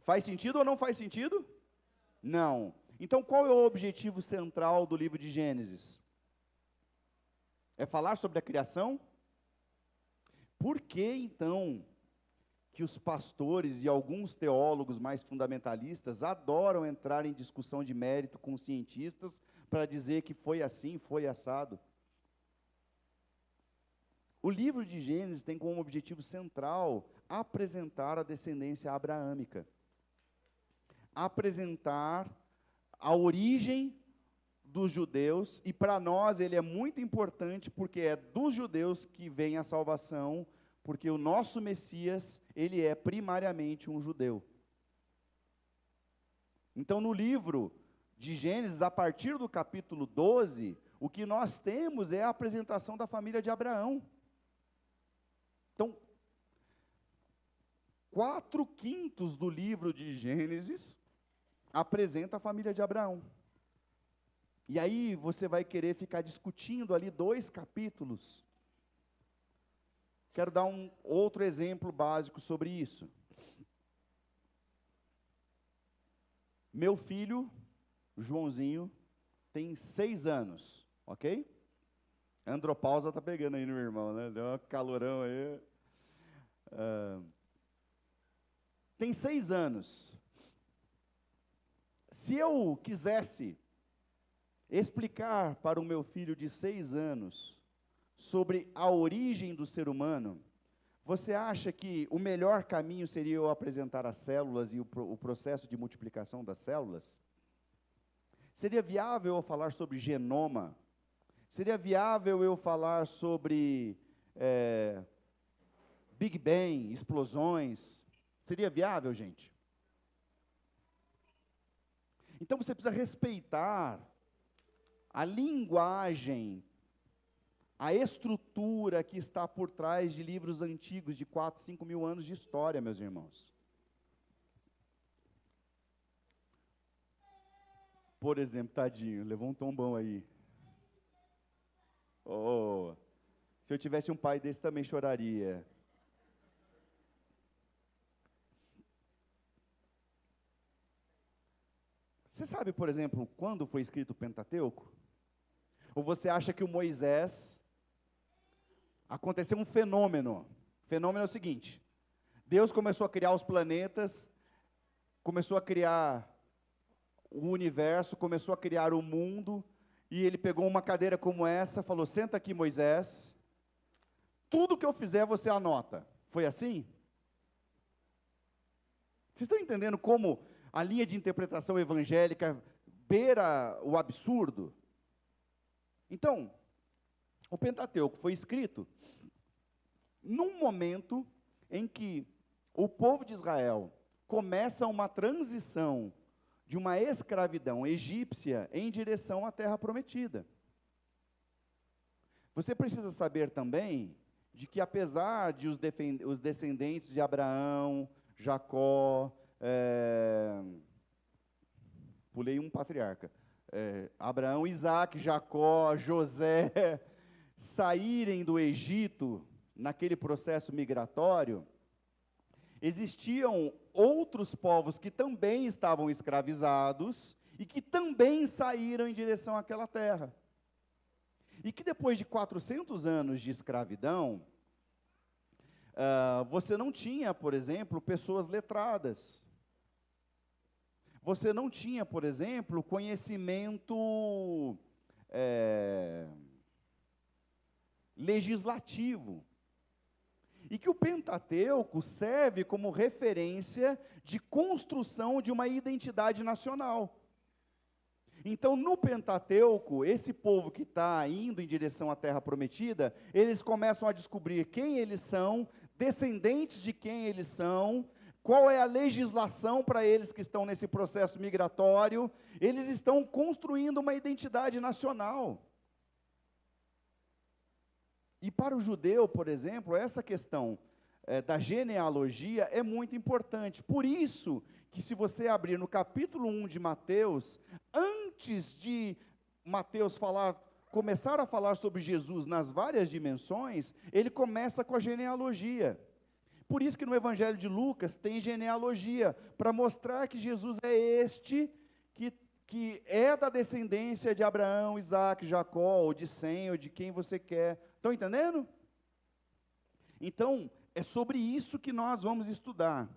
Faz sentido ou não faz sentido? Não. Então, qual é o objetivo central do livro de Gênesis? É falar sobre a criação? Por que, então, que os pastores e alguns teólogos mais fundamentalistas adoram entrar em discussão de mérito com os cientistas para dizer que foi assim, foi assado? O livro de Gênesis tem como objetivo central apresentar a descendência abraâmica, apresentar a origem dos judeus, e para nós ele é muito importante porque é dos judeus que vem a salvação, porque o nosso Messias, ele é primariamente um judeu. Então, no livro de Gênesis, a partir do capítulo 12, o que nós temos é a apresentação da família de Abraão. Então, 4/5 do livro de Gênesis apresenta a família de Abraão. E aí você vai querer ficar discutindo ali 2 capítulos. Quero dar um outro exemplo básico sobre isso. Meu filho, Joãozinho, tem 6 anos, ok? A andropausa está pegando aí no meu irmão, né? Deu um calorão aí. Tem 6 anos. Se eu quisesse explicar para o meu filho de 6 anos sobre a origem do ser humano, você acha que o melhor caminho seria eu apresentar as células e o processo de multiplicação das células? Seria viável eu falar sobre genoma? Seria viável eu falar sobre Big Bang, explosões? Seria viável, gente? Então você precisa respeitar a linguagem, a estrutura que está por trás de livros antigos de 4, 5 mil anos de história, meus irmãos. Por exemplo, tadinho, levou um tombão aí. Oh, se eu tivesse um pai desse também choraria. Você sabe, por exemplo, quando foi escrito o Pentateuco? Ou você acha que o Moisés... Aconteceu um fenômeno. O fenômeno é o seguinte: Deus começou a criar os planetas, começou a criar o universo, começou a criar o mundo, e ele pegou uma cadeira como essa, falou: senta aqui, Moisés, tudo que eu fizer você anota. Foi assim? Vocês estão entendendo como a linha de interpretação evangélica beira o absurdo? Então, o Pentateuco foi escrito num momento em que o povo de Israel começa uma transição de uma escravidão egípcia em direção à terra prometida. Você precisa saber também de que, apesar de os descendentes de Abraão, Jacó, pulei um patriarca, Abraão, Isaac, Jacó, José, saírem do Egito naquele processo migratório, existiam outros povos que também estavam escravizados e que também saíram em direção àquela terra. E que depois de 400 anos de escravidão, você não tinha, por exemplo, pessoas letradas. Você não tinha, por exemplo, conhecimento legislativo. E que o Pentateuco serve como referência de construção de uma identidade nacional. Então, no Pentateuco, esse povo que está indo em direção à Terra Prometida, eles começam a descobrir quem eles são, descendentes de quem eles são, qual é a legislação para eles que estão nesse processo migratório. Eles estão construindo uma identidade nacional. E para o judeu, por exemplo, essa questão da genealogia é muito importante. Por isso que, se você abrir no capítulo 1 de Mateus, antes de Mateus começar a falar sobre Jesus nas várias dimensões, ele começa com a genealogia. Por isso que no Evangelho de Lucas tem genealogia, para mostrar que Jesus é este que é da descendência de Abraão, Isaac, Jacó, ou de Sem, ou de quem você quer. Estão entendendo? Então, é sobre isso que nós vamos estudar.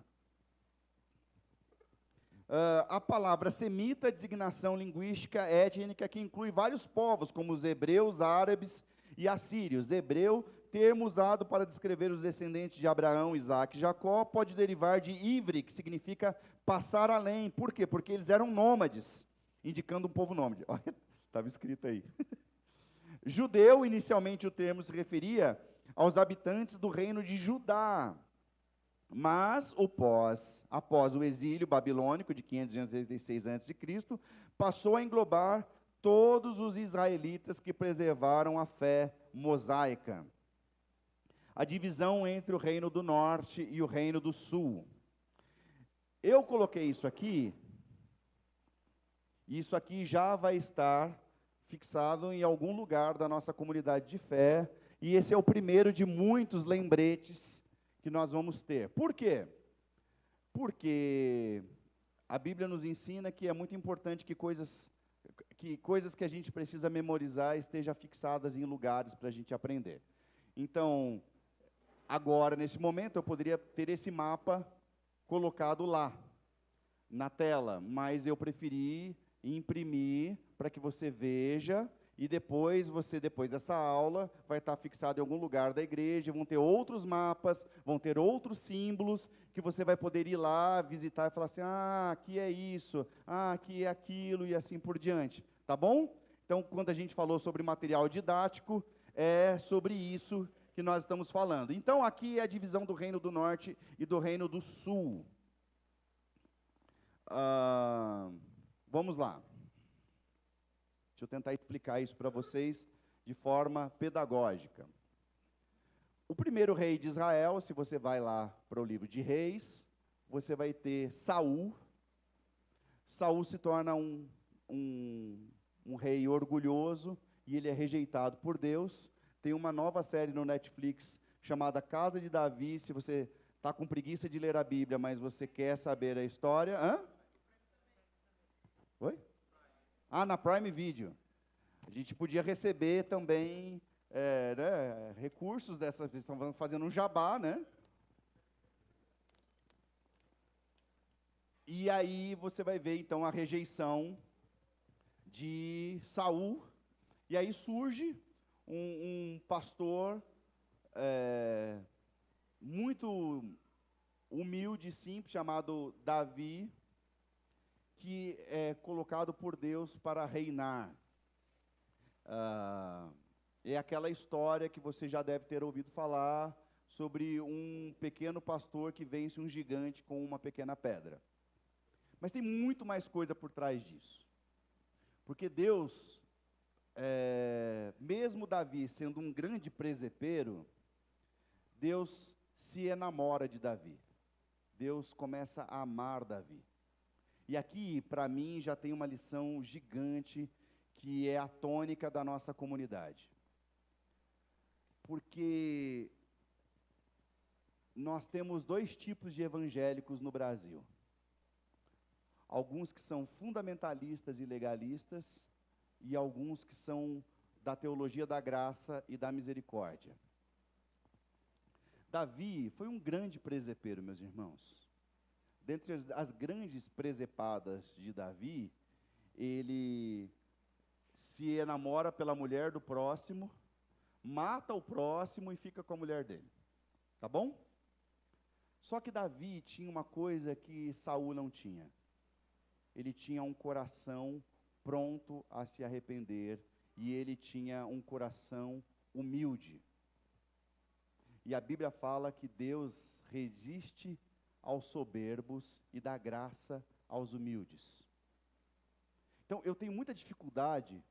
A palavra semita, designação linguística étnica que inclui vários povos, como os hebreus, árabes e assírios. Hebreu, termo usado para descrever os descendentes de Abraão, Isaac e Jacó, pode derivar de ivre, que significa passar além. Por quê? Porque eles eram nômades, indicando um povo nômade. Olha, estava escrito aí. Judeu, inicialmente o termo se referia aos habitantes do reino de Judá, mas após o exílio babilônico de 586 a.C., passou a englobar todos os israelitas que preservaram a fé mosaica. A divisão entre o reino do norte e o reino do sul. Eu coloquei isso aqui, e isso aqui já vai estar fixado em algum lugar da nossa comunidade de fé, e esse é o primeiro de muitos lembretes que nós vamos ter. Por quê? Porque a Bíblia nos ensina que é muito importante que coisas que a gente precisa memorizar estejam fixadas em lugares para a gente aprender. Então, agora, nesse momento, eu poderia ter esse mapa colocado lá, na tela, mas eu preferi imprimir para que você veja, e depois dessa aula, vai estar fixado em algum lugar da igreja, vão ter outros mapas, vão ter outros símbolos, que você vai poder ir lá, visitar e falar assim, aqui é isso, aqui é aquilo, e assim por diante, tá bom? Então, quando a gente falou sobre material didático, é sobre isso que nós estamos falando. Então, aqui é a divisão do Reino do Norte e do Reino do Sul. Vamos lá. Deixa eu tentar explicar isso para vocês de forma pedagógica. O primeiro rei de Israel, se você vai lá para o livro de Reis, você vai ter Saul. Saul se torna um rei orgulhoso e ele é rejeitado por Deus. Tem uma nova série no Netflix chamada Casa de Davi. Se você está com preguiça de ler a Bíblia, mas você quer saber a história... Oi? Na Prime Video. A gente podia receber também recursos dessas, estão fazendo um jabá, né? E aí você vai ver então a rejeição de Saul, e aí surge um pastor é, muito humilde e simples, chamado Davi, que é colocado por Deus para reinar. É aquela história que você já deve ter ouvido falar sobre um pequeno pastor que vence um gigante com uma pequena pedra. Mas tem muito mais coisa por trás disso. Porque Deus, mesmo Davi sendo um grande presepeiro, Deus se enamora de Davi. Deus começa a amar Davi. E aqui, para mim, já tem uma lição gigante, que é a tônica da nossa comunidade. Porque nós temos dois tipos de evangélicos no Brasil. Alguns que são fundamentalistas e legalistas, e alguns que são da teologia da graça e da misericórdia. Davi foi um grande presepeiro, meus irmãos. Dentre as grandes presepadas de Davi, ele se enamora pela mulher do próximo, mata o próximo e fica com a mulher dele. Tá bom? Só que Davi tinha uma coisa que Saul não tinha. Ele tinha um coração pronto a se arrepender, e ele tinha um coração humilde. E a Bíblia fala que Deus resiste aos soberbos e dá graça aos humildes. Então, eu tenho muita dificuldade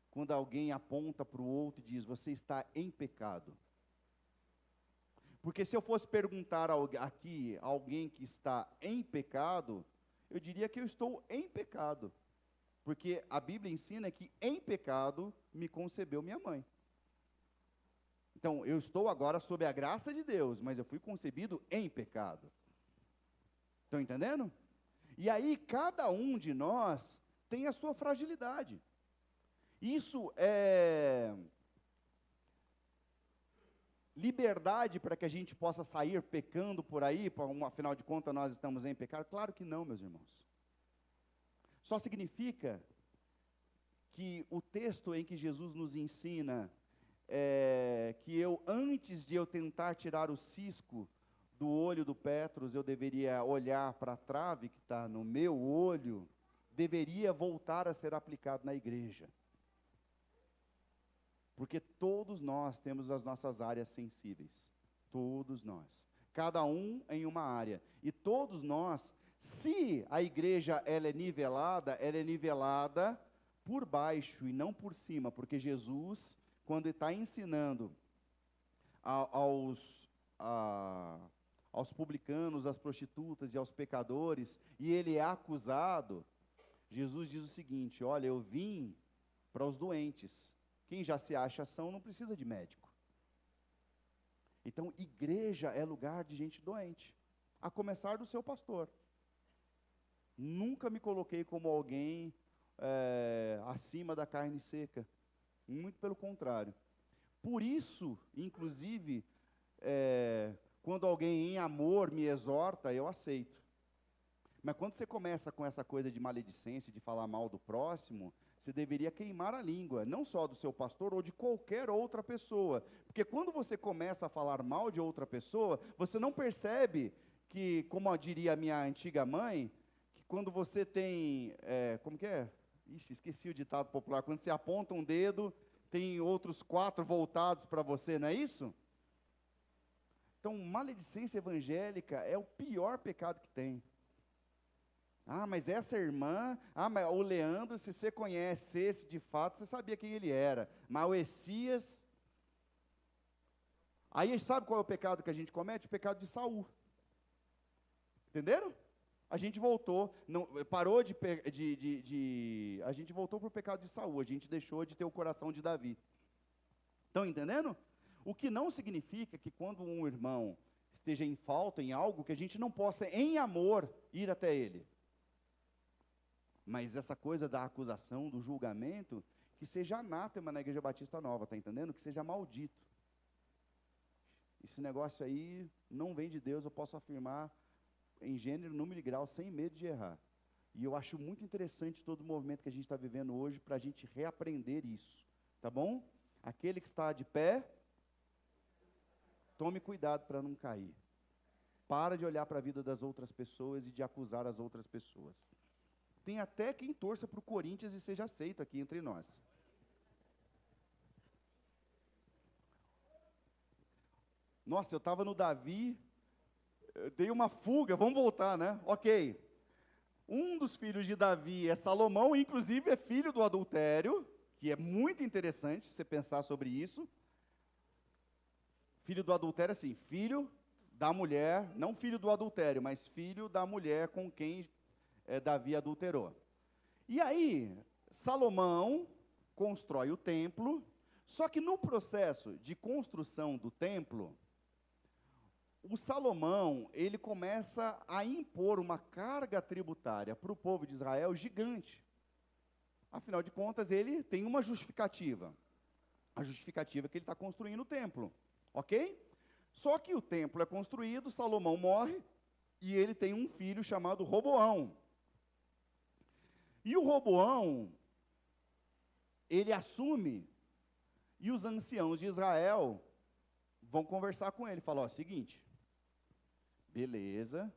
quando alguém aponta para o outro e diz: você está em pecado. Porque se eu fosse perguntar aqui a alguém que está em pecado, eu diria que eu estou em pecado. Porque a Bíblia ensina que em pecado me concebeu minha mãe. Então, eu estou agora sob a graça de Deus, mas eu fui concebido em pecado. Estão entendendo? E aí, cada um de nós tem a sua fragilidade. Isso é liberdade para que a gente possa sair pecando por aí, afinal de contas nós estamos em pecado? Claro que não, meus irmãos. Só significa que o texto em que Jesus nos ensina que antes de eu tentar tirar o cisco do olho do Petros, eu deveria olhar para a trave que está no meu olho, deveria voltar a ser aplicado na igreja. Porque todos nós temos as nossas áreas sensíveis. Todos nós. Cada um em uma área. E todos nós, se a igreja ela é nivelada por baixo e não por cima. Porque Jesus, quando está ensinando aos publicanos, às prostitutas e aos pecadores, e ele é acusado, Jesus diz o seguinte: olha, eu vim para os doentes. Quem já se acha são não precisa de médico. Então, igreja é lugar de gente doente, a começar do seu pastor. Nunca me coloquei como alguém acima da carne seca. Muito pelo contrário. Por isso, inclusive, quando alguém em amor me exorta, eu aceito. Mas quando você começa com essa coisa de maledicência, de falar mal do próximo, você deveria queimar a língua, não só do seu pastor ou de qualquer outra pessoa. Porque quando você começa a falar mal de outra pessoa, você não percebe que, como diria a minha antiga mãe, que quando você tem, como que é? Ixi, esqueci o ditado popular. Quando você aponta um dedo, tem outros 4 voltados para você, não é isso? Então, maledicência evangélica é o pior pecado que tem. Ah, mas essa irmã, mas o Leandro, se você conhece esse de fato, você sabia quem ele era. Mas o Essias. Aí sabe qual é o pecado que a gente comete? O pecado de Saul. Entenderam? A gente voltou, parou a gente voltou para o pecado de Saul, a gente deixou de ter o coração de Davi. Estão entendendo? O que não significa que quando um irmão esteja em falta em algo, que a gente não possa, em amor, ir até ele. Mas essa coisa da acusação, do julgamento, que seja anátema na Igreja Batista Nova, está entendendo? Que seja maldito. Esse negócio aí não vem de Deus, eu posso afirmar em gênero, número e grau, sem medo de errar. E eu acho muito interessante todo o movimento que a gente está vivendo hoje para a gente reaprender isso. Tá bom? Aquele que está de pé, Tome cuidado para não cair. Para de olhar para a vida das outras pessoas e de acusar as outras pessoas. Tem até quem torça para o Corinthians e seja aceito aqui entre nós. Nossa, eu estava no Davi, eu dei uma fuga, vamos voltar, né? Ok. Um dos filhos de Davi é Salomão, inclusive é filho do adultério, que é muito interessante você pensar sobre isso. Filho do adultério, assim, filho da mulher, não filho do adultério, mas filho da mulher com quem Davi adulterou. E aí, Salomão constrói o templo, só que no processo de construção do templo, o Salomão, ele começa a impor uma carga tributária para o povo de Israel gigante. Afinal de contas, ele tem uma justificativa. A justificativa é que ele está construindo o templo, ok? Só que o templo é construído, Salomão morre, e ele tem um filho chamado Roboão. E o Roboão, ele assume, e os anciãos de Israel vão conversar com ele, falam, ó, seguinte, beleza,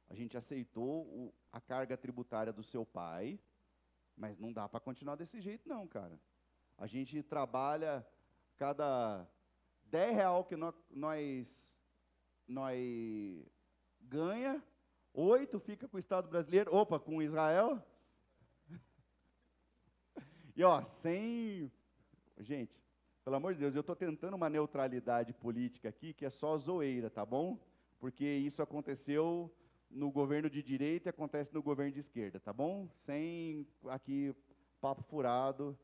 a gente aceitou a carga tributária do seu pai, mas não dá para continuar desse jeito não, cara. A gente trabalha cada R$10 que nós ganha, 8 fica com o Estado brasileiro, com Israel. E ó, gente, pelo amor de Deus, eu estou tentando uma neutralidade política aqui, que é só zoeira, tá bom? Porque isso aconteceu no governo de direita e acontece no governo de esquerda, tá bom? Sem aqui papo furado.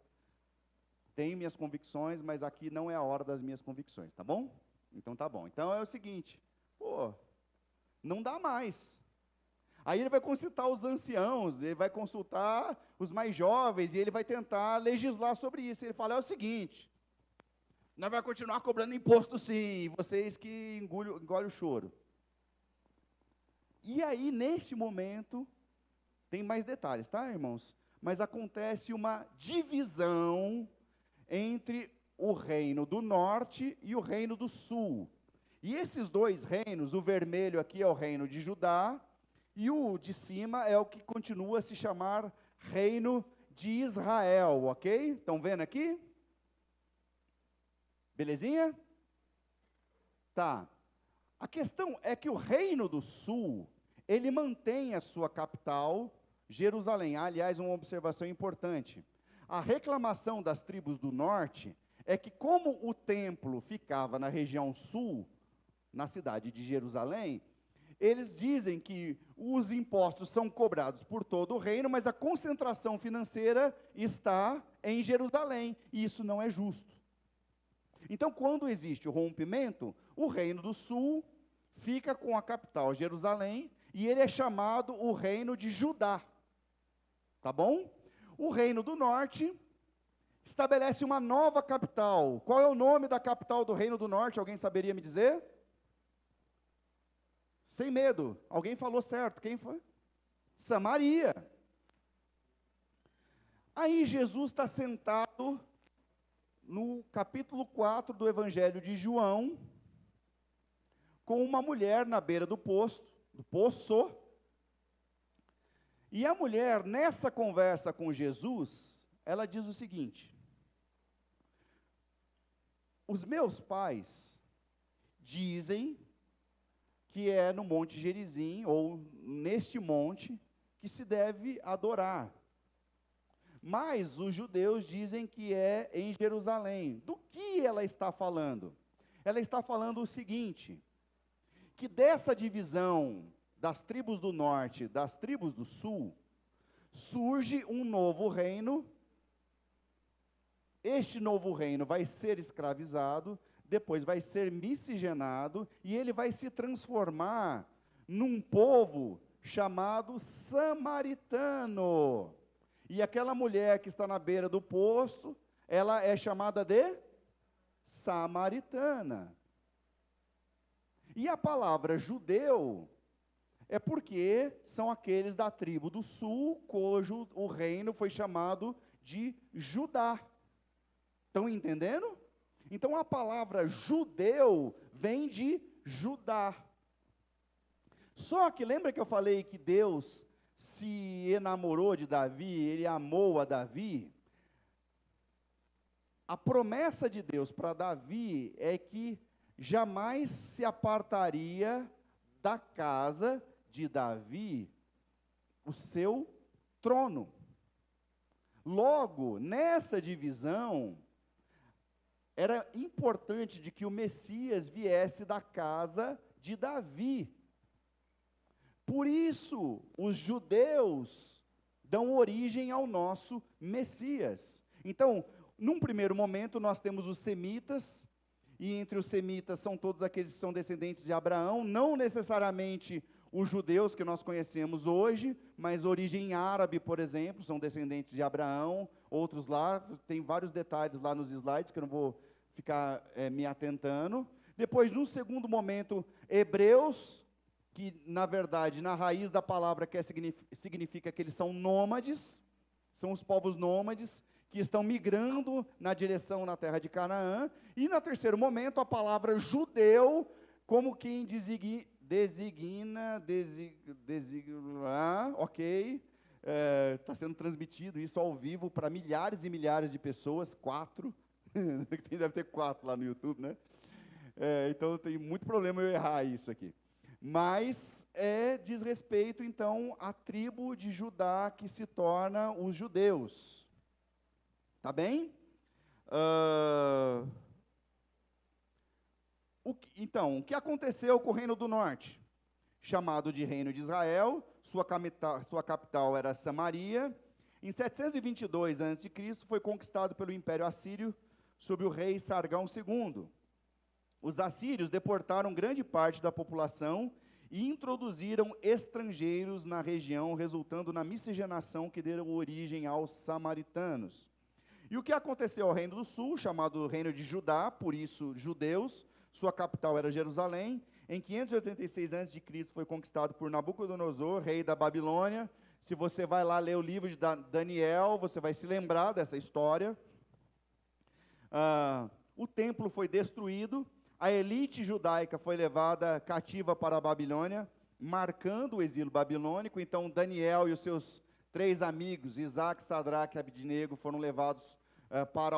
Tenho minhas convicções, mas aqui não é a hora das minhas convicções, tá bom? Então tá bom. Então é o seguinte, não dá mais. Aí ele vai consultar os anciãos, ele vai consultar os mais jovens, e ele vai tentar legislar sobre isso. Ele fala, é o seguinte, nós vamos continuar cobrando imposto sim, vocês que engolem o choro. E aí, neste momento, tem mais detalhes, tá, irmãos? Mas acontece uma divisão entre o reino do norte e o reino do sul. E esses dois reinos, o vermelho aqui é o reino de Judá, e o de cima é o que continua a se chamar reino de Israel, ok? Estão vendo aqui? Belezinha? Tá. A questão é que o reino do sul, ele mantém a sua capital, Jerusalém. Aliás, uma observação importante. A reclamação das tribos do norte é que, como o templo ficava na região sul, na cidade de Jerusalém, eles dizem que os impostos são cobrados por todo o reino, mas a concentração financeira está em Jerusalém, e isso não é justo. Então, quando existe o rompimento, o reino do sul fica com a capital Jerusalém, e ele é chamado o reino de Judá. Tá bom? O reino do norte estabelece uma nova capital. Qual é o nome da capital do reino do norte? Alguém saberia me dizer? Sem medo. Alguém falou certo. Quem foi? Samaria. Aí Jesus está sentado no capítulo 4 do Evangelho de João, com uma mulher na beira do poço, e a mulher, nessa conversa com Jesus, ela diz o seguinte, os meus pais dizem que é no Monte Gerizim, ou neste monte, que se deve adorar. Mas os judeus dizem que é em Jerusalém. Do que ela está falando? Ela está falando o seguinte, que dessa divisão das tribos do norte, das tribos do sul, surge um novo reino. Este novo reino vai ser escravizado, depois vai ser miscigenado, e ele vai se transformar num povo chamado samaritano. E aquela mulher que está na beira do poço, ela é chamada de samaritana. E a palavra judeu é porque são aqueles da tribo do sul, cujo o reino foi chamado de Judá. Estão entendendo? Então a palavra judeu vem de Judá. Só que lembra que eu falei que Deus se enamorou de Davi, ele amou a Davi? A promessa de Deus para Davi é que jamais se apartaria da casa de Davi o seu trono. Logo, nessa divisão, era importante de que o Messias viesse da casa de Davi. Por isso, os judeus dão origem ao nosso Messias. Então, num primeiro momento, nós temos os semitas, e entre os semitas são todos aqueles que são descendentes de Abraão, não necessariamente os judeus que nós conhecemos hoje, mas origem árabe, por exemplo, são descendentes de Abraão, outros lá, tem vários detalhes lá nos slides, que eu não vou ficar me atentando. Depois, num segundo momento, hebreus, que na verdade, na raiz da palavra significa que eles são nômades, são os povos nômades, que estão migrando na direção na terra de Canaã, e no terceiro momento, a palavra judeu, como quem ok, está sendo transmitido isso ao vivo para milhares e milhares de pessoas, 4, deve ter 4 lá no YouTube, né? Então tem muito problema eu errar isso aqui. Mas diz respeito, então, à tribo de Judá que se torna os judeus. Tá bem? Então, o que aconteceu com o Reino do Norte? Chamado de Reino de Israel, sua capital era Samaria. Em 722 a.C., foi conquistado pelo Império Assírio sob o rei Sargão II. Os assírios deportaram grande parte da população e introduziram estrangeiros na região, resultando na miscigenação que deu origem aos samaritanos. E o que aconteceu ao Reino do Sul, chamado Reino de Judá, por isso judeus, sua capital era Jerusalém. Em 586 a.C. foi conquistado por Nabucodonosor, rei da Babilônia. Se você vai lá ler o livro de Daniel, você vai se lembrar dessa história. O templo foi destruído, a elite judaica foi levada cativa para a Babilônia, marcando o exílio babilônico. Então Daniel e os seus 3 amigos, Isaque, Sadraque e Abidnego, foram levados para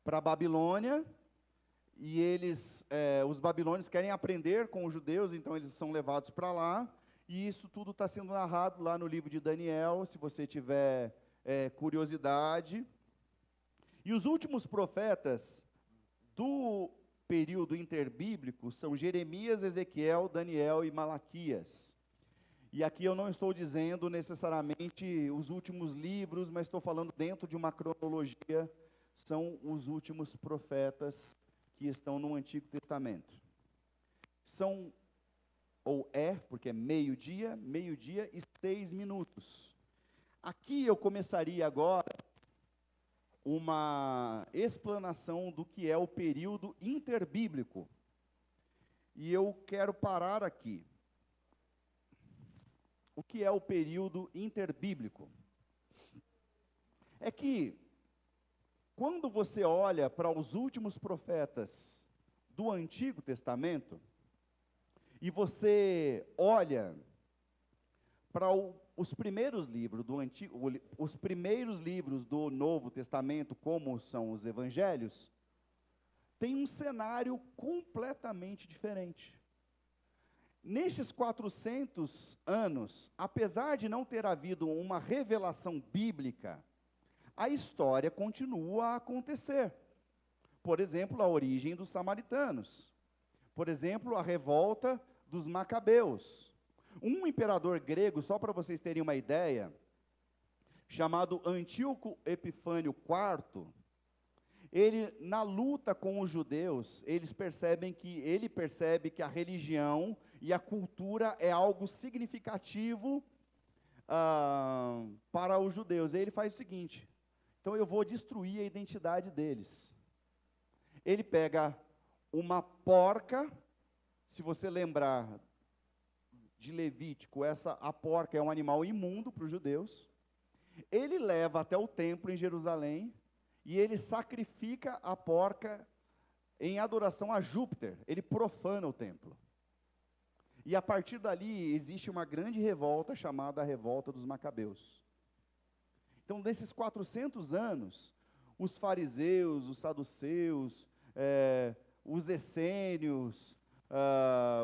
a Babilônia, e os babilônios querem aprender com os judeus, então eles são levados para lá, e isso tudo está sendo narrado lá no livro de Daniel, se você tiver curiosidade. E os últimos profetas do período interbíblico são Jeremias, Ezequiel, Daniel e Malaquias. E aqui eu não estou dizendo necessariamente os últimos livros, mas estou falando dentro de uma cronologia, são os últimos profetas que estão no Antigo Testamento. Porque é meio-dia e 6 minutos. Aqui eu começaria agora uma explanação do que é o período interbíblico. E eu quero parar aqui. O que é o período interbíblico? É que, quando você olha para os últimos profetas do Antigo Testamento, e você olha para os primeiros livros os primeiros livros do Novo Testamento, como são os Evangelhos, tem um cenário completamente diferente. Nestes 400 anos, apesar de não ter havido uma revelação bíblica, a história continua a acontecer. Por exemplo, a origem dos samaritanos. Por exemplo, a revolta dos macabeus. Um imperador grego, só para vocês terem uma ideia, chamado Antíoco Epifânio IV, ele, na luta com os judeus, ele percebe que a religião e a cultura é algo significativo para os judeus. E ele faz o seguinte: então eu vou destruir a identidade deles. Ele pega uma porca, se você lembrar de Levítico, a porca é um animal imundo para os judeus. Ele leva até o templo em Jerusalém e ele sacrifica a porca em adoração a Júpiter, ele profana o templo. E a partir dali existe uma grande revolta chamada a Revolta dos Macabeus. Então, nesses 400 anos, os fariseus, os saduceus, os essênios,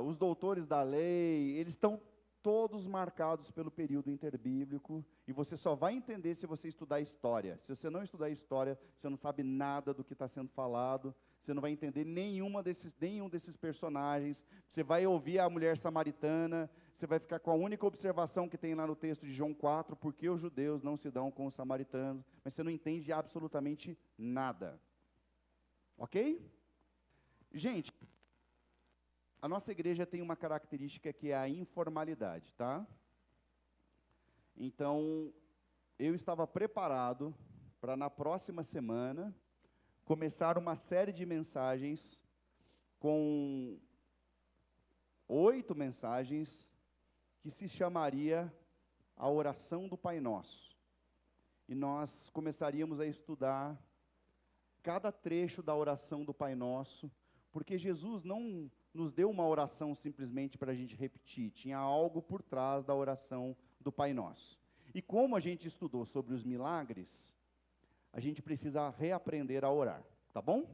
os doutores da lei, eles estão todos marcados pelo período interbíblico, e você só vai entender se você estudar história. Se você não estudar história, você não sabe nada do que está sendo falado, você não vai entender nenhum desses personagens, você vai ouvir a mulher samaritana, você vai ficar com a única observação que tem lá no texto de João 4, porque os judeus não se dão com os samaritanos, mas você não entende absolutamente nada. Ok? Gente, a nossa igreja tem uma característica que é a informalidade, tá? Então, eu estava preparado para na próxima semana começar uma série de mensagens com 8 mensagens que se chamaria a oração do Pai Nosso. E nós começaríamos a estudar cada trecho da oração do Pai Nosso, porque Jesus não nos deu uma oração simplesmente para a gente repetir, tinha algo por trás da oração do Pai Nosso. E como a gente estudou sobre os milagres, a gente precisa reaprender a orar, tá bom?